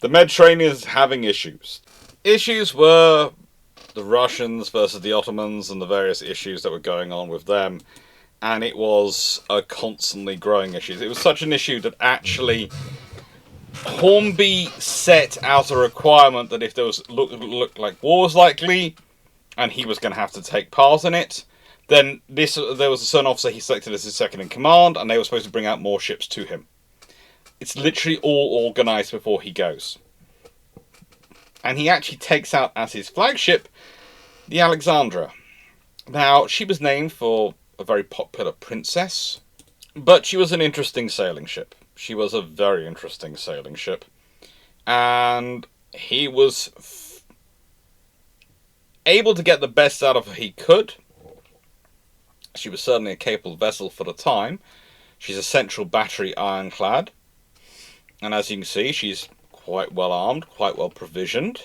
The Mediterranean is having issues. Issues were the Russians versus the Ottomans and the various issues that were going on with them. And it was a constantly growing issue. It was such an issue that actually Hornby set out a requirement that if there was looked like war was likely, and he was going to have to take part in it, then there was a certain officer he selected as his second in command, and they were supposed to bring out more ships to him. It's literally all organised before he goes. And he actually takes out as his flagship the Alexandra. Now, she was named for a very popular princess, but she was an interesting sailing ship. She was a very interesting sailing ship. And he was able to get the best out of her he could. She was certainly a capable vessel for the time. She's a central battery ironclad. And as you can see, she's quite well armed, quite well provisioned.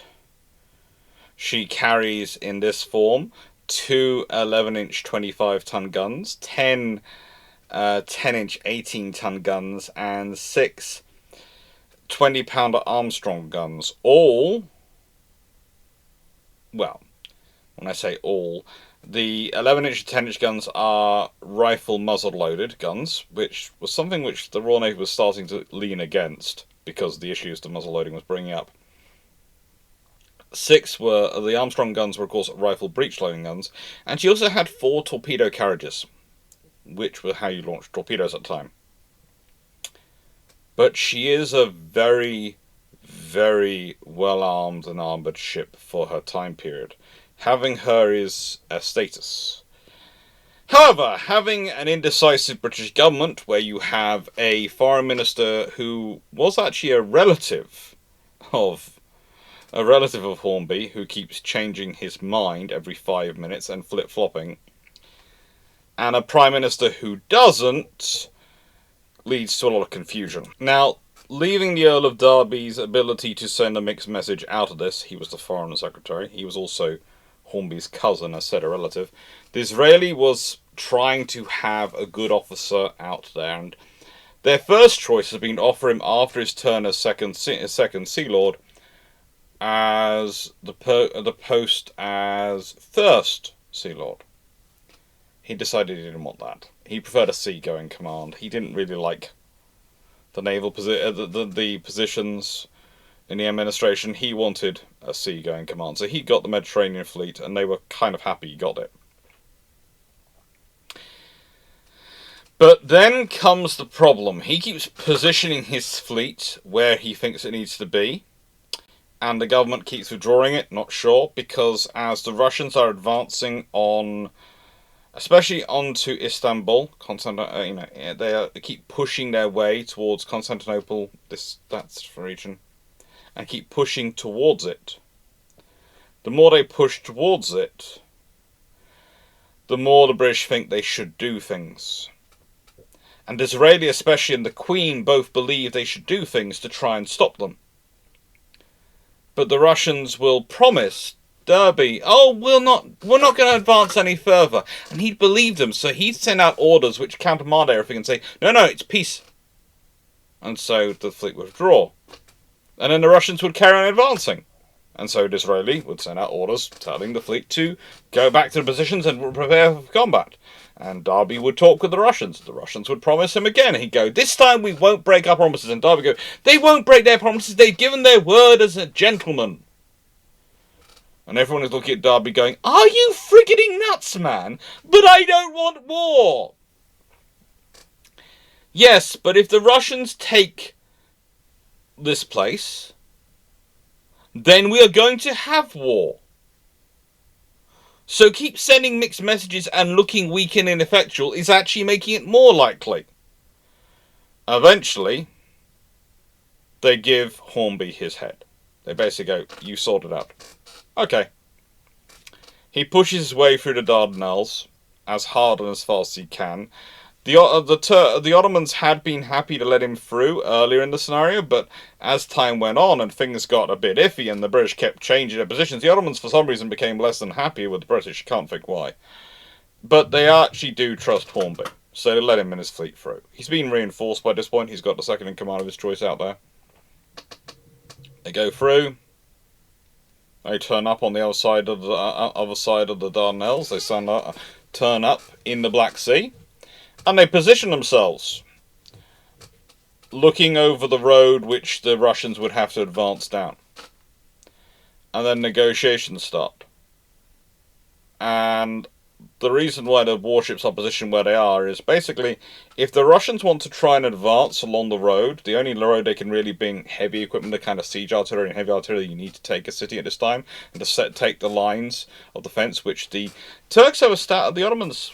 She carries, in this form, 2 11-inch 25-ton guns, 10 10-inch 18-ton guns, and 6 20-pounder Armstrong guns. All, well, when I say all, the 11-inch and 10-inch guns are rifle muzzle-loaded guns, which was something which the Royal Navy was starting to lean against because of the issues the muzzle-loading was bringing up. 6 were, the Armstrong guns were of course rifle breech-loading guns, and she also had 4 torpedo carriages, which were how you launched torpedoes at the time. But she is a very, very well-armed and armoured ship for her time period. Having her is a status. However, having an indecisive British government where you have a foreign minister who was actually a relative of Hornby, who keeps changing his mind every 5 minutes and flip-flopping, and a prime minister who doesn't, leads to a lot of confusion. Now, leaving the Earl of Derby's ability to send a mixed message out of this, he was the foreign secretary, he was also Hornby's cousin, a said a relative. Disraeli was trying to have a good officer out there, and their first choice has been to offer him, after his turn as second Sea Lord, as the post as first Sea Lord. He decided he didn't want that. He preferred a seagoing command. He didn't really like the naval the positions in the administration. He wanted a seagoing command. So he got the Mediterranean fleet, and they were kind of happy he got it. But then comes the problem. He keeps positioning his fleet where he thinks it needs to be, and the government keeps withdrawing it, not sure, because as the Russians are advancing on, especially onto Istanbul, they keep pushing their way towards Constantinople, that's the region, and keep pushing towards it. The more they push towards it, the more the British think they should do things. And Disraeli, especially, and the Queen both believe they should do things to try and stop them. But the Russians will promise Derby, we're not going to advance any further. And he'd believe them, so he'd send out orders which countermand everything and say, no, it's peace. And so the fleet would withdraw. And then the Russians would carry on advancing. And so Disraeli would send out orders telling the fleet to go back to the positions and prepare for combat. And Derby would talk with the Russians. The Russians would promise him again. He'd go, this time we won't break our promises. And Derby would go, they won't break their promises. They've given their word as a gentleman. And everyone is looking at Derby going, are you frigging nuts, man? But I don't want war. Yes, but if the Russians take this place, then we are going to have war. So keep sending mixed messages and looking weak and ineffectual is actually making it more likely. Eventually, they give Hornby his head. They basically go, you sort it out. Okay. He pushes his way through the Dardanelles as hard and as fast as he can. The Ottomans had been happy to let him through earlier in the scenario, but as time went on and things got a bit iffy and the British kept changing their positions, the Ottomans for some reason became less than happy with the British. Can't think why. But they actually do trust Hornby, so they let him and his fleet through. He's been reinforced by this point. He's got the second in command of his choice out there. They go through. They turn up on the other side of the Dardanelles. They turn up in the Black Sea, and they position themselves, looking over the road which the Russians would have to advance down. And then negotiations start. And the reason why the warships are positioned where they are is basically, if the Russians want to try and advance along the road, the only road they can really bring heavy equipment, the kind of siege artillery and heavy artillery you need to take a city at this time, and to take the lines of defence, which the Turks have the Ottomans,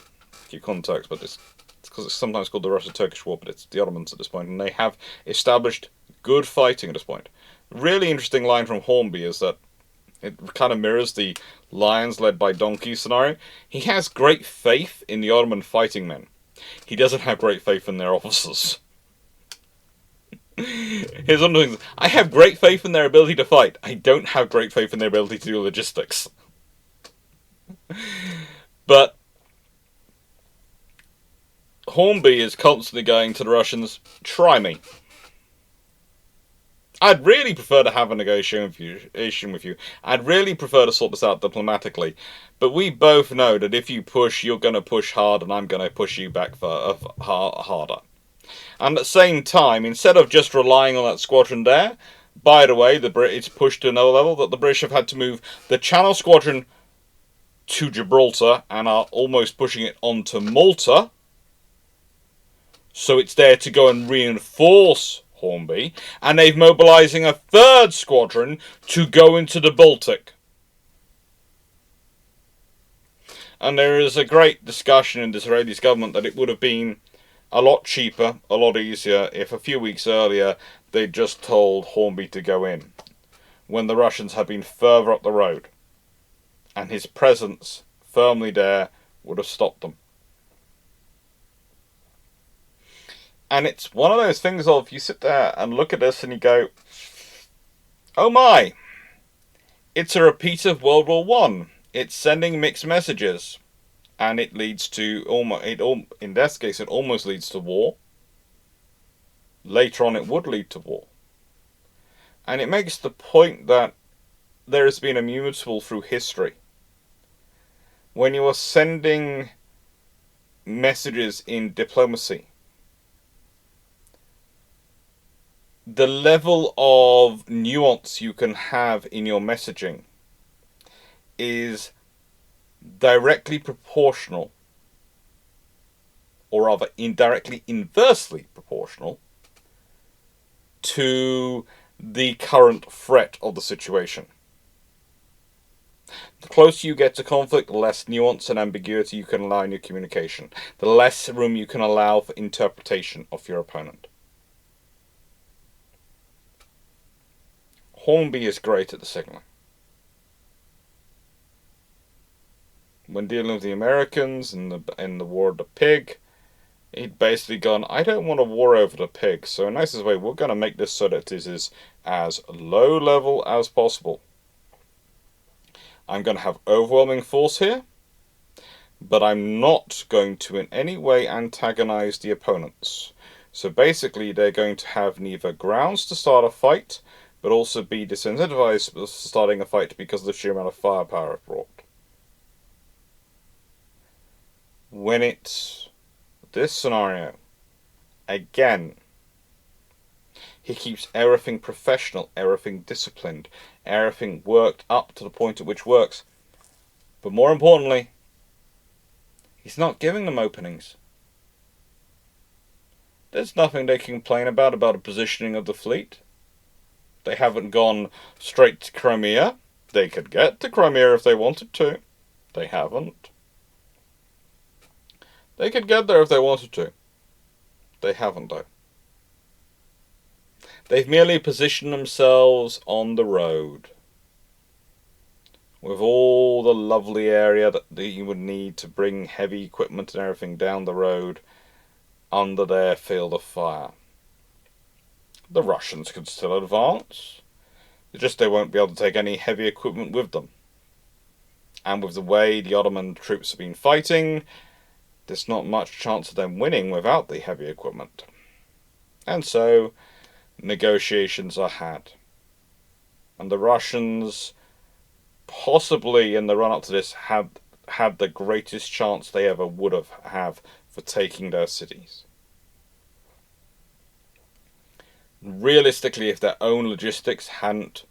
you call them Turks, but it's because it's sometimes called the Russo-Turkish War, but it's the Ottomans at this point, and they have established good fighting at this point. A really interesting line from Hornby is that it kind of mirrors the lions led by donkeys scenario. He has great faith in the Ottoman fighting men. He doesn't have great faith in their officers. Here's one of the things. I have great faith in their ability to fight. I don't have great faith in their ability to do logistics. But Hornby is constantly going to the Russians, try me. I'd really prefer to have a negotiation with you. I'd really prefer to sort this out diplomatically. But we both know that if you push, you're going to push hard, and I'm going to push you back harder. And at the same time, instead of just relying on that squadron there, by the way, it's pushed to another level that the British have had to move the Channel Squadron to Gibraltar and are almost pushing it onto Malta. So it's there to go and reinforce Hornby, and they're mobilising a third squadron to go into the Baltic. And there is a great discussion in the Israeli government that it would have been a lot cheaper, a lot easier, if a few weeks earlier they'd just told Hornby to go in, when the Russians had been further up the road, and his presence firmly there would have stopped them. And it's one of those things of, you sit there and look at this and you go, oh my, it's a repeat of World War One. It's sending mixed messages. And it leads to, in this case, it almost leads to war. Later on it would lead to war. And it makes the point that there has been a mutable through history. When you are sending messages in diplomacy, the level of nuance you can have in your messaging is directly proportional, or rather indirectly inversely proportional, to the current threat of the situation. The closer you get to conflict, the less nuance and ambiguity you can allow in your communication, the less room you can allow for interpretation of your opponent. Hornby is great at the signaling. When dealing with the Americans in the War of the Pig, he'd basically gone, I don't want a war over the pig, so in nicest way, we're going to make this so that it is as low level as possible. I'm going to have overwhelming force here, but I'm not going to in any way antagonize the opponents. So basically, they're going to have neither grounds to start a fight, but also be disincentivized for starting a fight because of the sheer amount of firepower it brought. When it's this scenario, again, he keeps everything professional, everything disciplined, everything worked up to the point at which works. But more importantly, he's not giving them openings. There's nothing they can complain about the positioning of the fleet. They haven't gone straight to Crimea. They could get to Crimea if they wanted to. They haven't. They could get there if they wanted to. They haven't, though. They've merely positioned themselves on the road, with all the lovely area that you would need to bring heavy equipment and everything down the road under their field of fire. The Russians could still advance. It's just they won't be able to take any heavy equipment with them. And with the way the Ottoman troops have been fighting, there's not much chance of them winning without the heavy equipment. And so, negotiations are had. And the Russians, possibly in the run-up to this, had the greatest chance they ever would have for taking their cities. Realistically, if their own logistics hadn't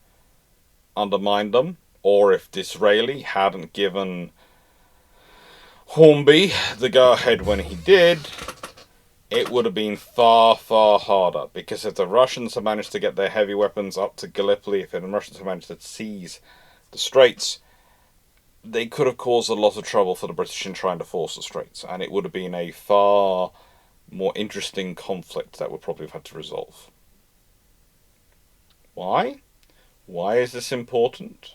undermined them, or if Disraeli hadn't given Hornby the go-ahead when he did, it would have been far, far harder. Because if the Russians had managed to get their heavy weapons up to Gallipoli, if the Russians had managed to seize the Straits, they could have caused a lot of trouble for the British in trying to force the Straits. And it would have been a far more interesting conflict that would probably have had to resolve. Why? Why is this important?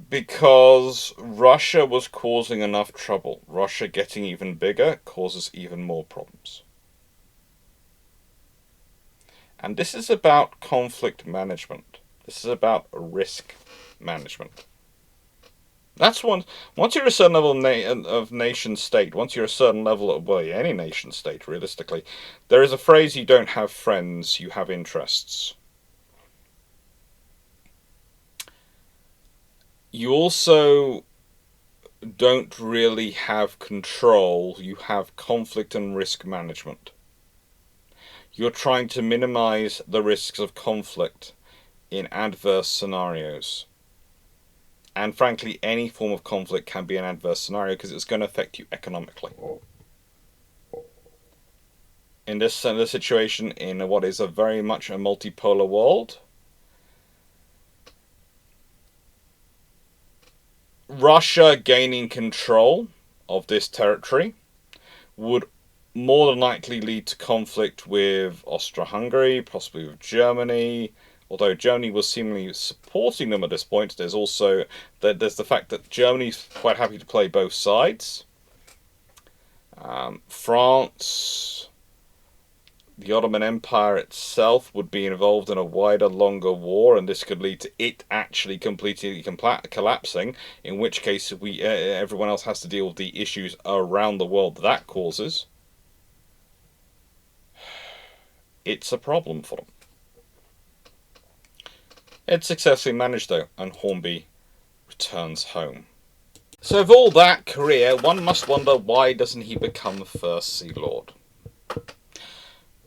Because Russia was causing enough trouble. Russia getting even bigger causes even more problems. And this is about conflict management. This is about risk management. That's once you're a certain level of nation state, once you're a certain level of, well, any nation state, realistically, there is a phrase: you don't have friends, you have interests. You also don't really have control, you have conflict and risk management. You're trying to minimize the risks of conflict in adverse scenarios. And frankly, any form of conflict can be an adverse scenario because it's going to affect you economically. In this situation, in what is very much a multipolar world, Russia gaining control of this territory would more than likely lead to conflict with Austria-Hungary, possibly with Germany. Although Germany was seemingly supporting them at this point, there's also there's the fact that Germany's quite happy to play both sides. France, the Ottoman Empire itself would be involved in a wider, longer war, and this could lead to it actually completely collapsing, in which case everyone else has to deal with the issues around the world that causes. It's a problem for them. It's successfully managed, though, and Hornby returns home. So with all that career, one must wonder, why doesn't he become the First Sea Lord?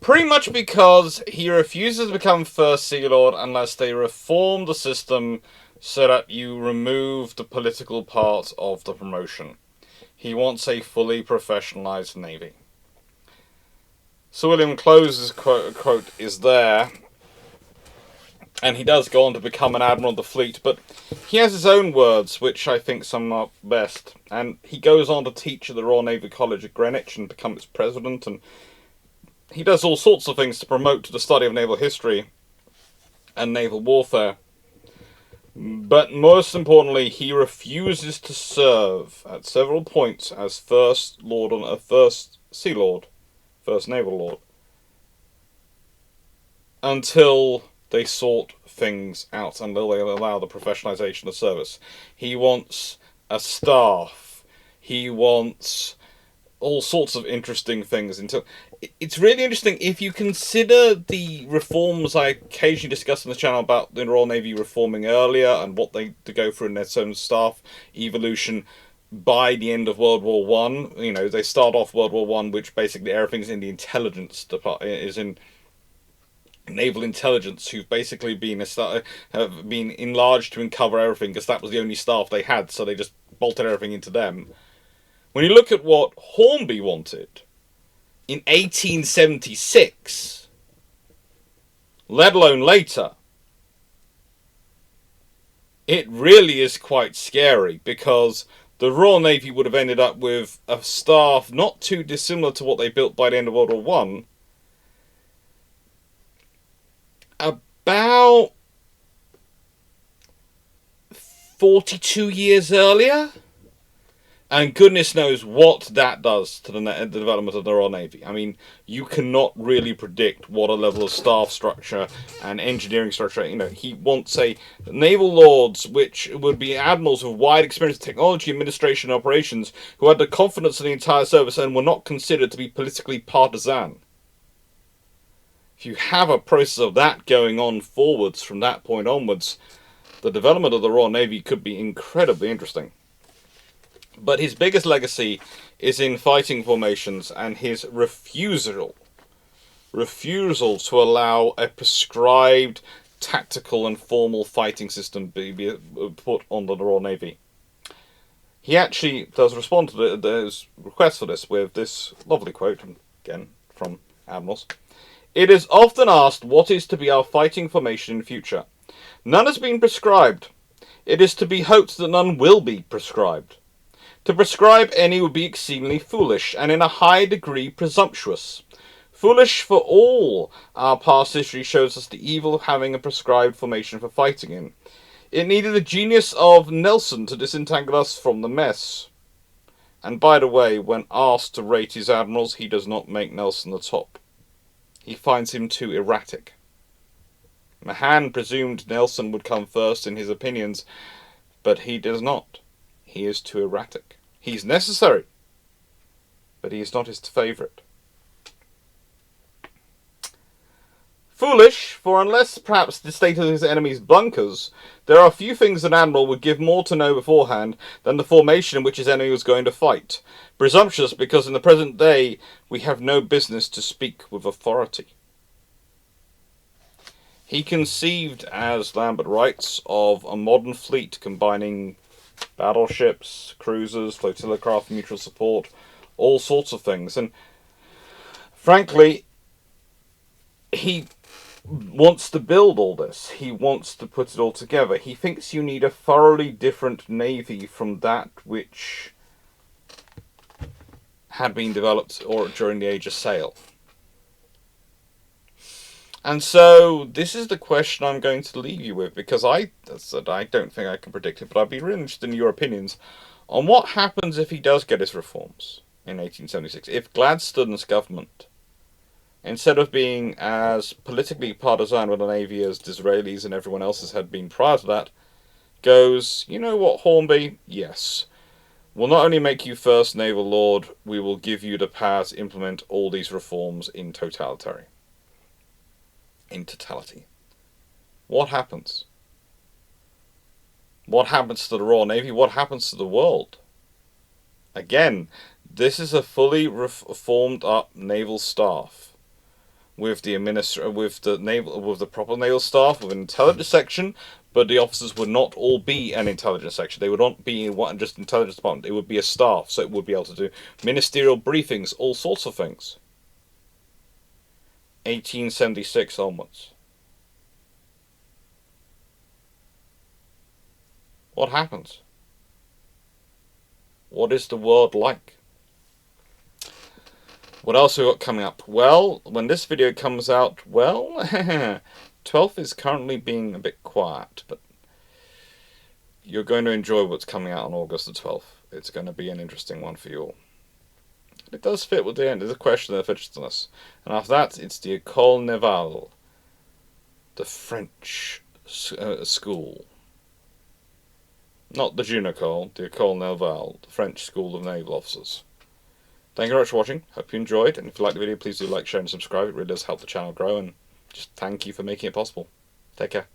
Pretty much because he refuses to become First Sea Lord unless they reform the system so that you remove the political part of the promotion. He wants a fully professionalised navy. Sir William Close's quote is there, and he does go on to become an admiral of the fleet, but he has his own words, which I think sum up best. And he goes on to teach at the Royal Naval College at Greenwich and become its president, and he does all sorts of things to promote the study of naval history and naval warfare. But most importantly, he refuses to serve at several points as First Lord and a First Sea Lord, First Naval Lord, until they sort things out, until they allow the professionalisation of service. He wants a staff. He wants all sorts of interesting things. It's really interesting if you consider the reforms I occasionally discuss on the channel about the Royal Navy reforming earlier and what they go through in their own staff evolution by the end of World War One. You know, they start off World War One, which basically everything's in the intelligence department, is in naval intelligence, who've basically have been enlarged to uncover everything because that was the only staff they had, so they just bolted everything into them. When you look at what Hornby wanted in 1876, let alone later, it really is quite scary, because the Royal Navy would have ended up with a staff not too dissimilar to what they built by the end of World War One. About 42 years earlier. And goodness knows what that does to the development of the Royal Navy. I mean, you cannot really predict what a level of staff structure and engineering structure. He wants, say, naval lords, which would be admirals with wide experience in technology, administration, and operations, who had the confidence of the entire service and were not considered to be politically partisan. If you have a process of that going on forwards from that point onwards, the development of the Royal Navy could be incredibly interesting. But his biggest legacy is in fighting formations and his refusal to allow a prescribed tactical and formal fighting system be put on the Royal Navy. He actually does respond to those requests for this with this lovely quote, again from Admirals. "It is often asked what is to be our fighting formation in future. None has been prescribed. It is to be hoped that none will be prescribed. To prescribe any would be exceedingly foolish, and in a high degree presumptuous. Foolish, for all our past history shows us the evil of having a prescribed formation for fighting in. It needed the genius of Nelson to disentangle us from the mess." And by the way, when asked to rate his admirals, he does not make Nelson the top. He finds him too erratic. Mahan presumed Nelson would come first in his opinions, but he does not. He is too erratic. He's necessary, but he is not his favourite. Foolish, for unless perhaps the state of his enemy's bunkers, there are few things an admiral would give more to know beforehand than the formation in which his enemy was going to fight. Presumptuous, because in the present day we have no business to speak with authority. He conceived, as Lambert writes, of a modern fleet combining battleships, cruisers, flotilla craft, mutual support, all sorts of things. And frankly, he wants to build all this. He wants to put it all together. He thinks you need a thoroughly different navy from that which had been developed during the Age of Sail. And so this is the question I'm going to leave you with, because I don't think I can predict it, but I'd be really interested in your opinions on what happens if he does get his reforms in 1876. If Gladstone's government, instead of being as politically partisan with the Navy as Disraeli's and everyone else's had been prior to that, goes, you know what, Hornby? Yes. We'll not only make you first naval lord, we will give you the power to implement all these reforms in totality. What happens? What happens to the Royal Navy? What happens to the world? Again, this is a fully formed up naval staff with the proper naval staff, with an intelligence section, but the officers would not all be an intelligence section. They would not be just intelligence department. It would be a staff, so it would be able to do ministerial briefings, all sorts of things. 1876 onwards. What happens? What is the world like? What else have we got coming up? Well, when this video comes out, 12th is currently being a bit quiet, but you're going to enjoy what's coming out on August the 12th. It's going to be an interesting one for you all. It does fit with the end. There's a question of interest. And after that, it's the École Naval, the French school. Not the Junocole, the École Naval, the French School of Naval Officers. Thank you very much for watching. Hope you enjoyed. And if you liked the video, please do like, share, and subscribe. It really does help the channel grow. And just thank you for making it possible. Take care.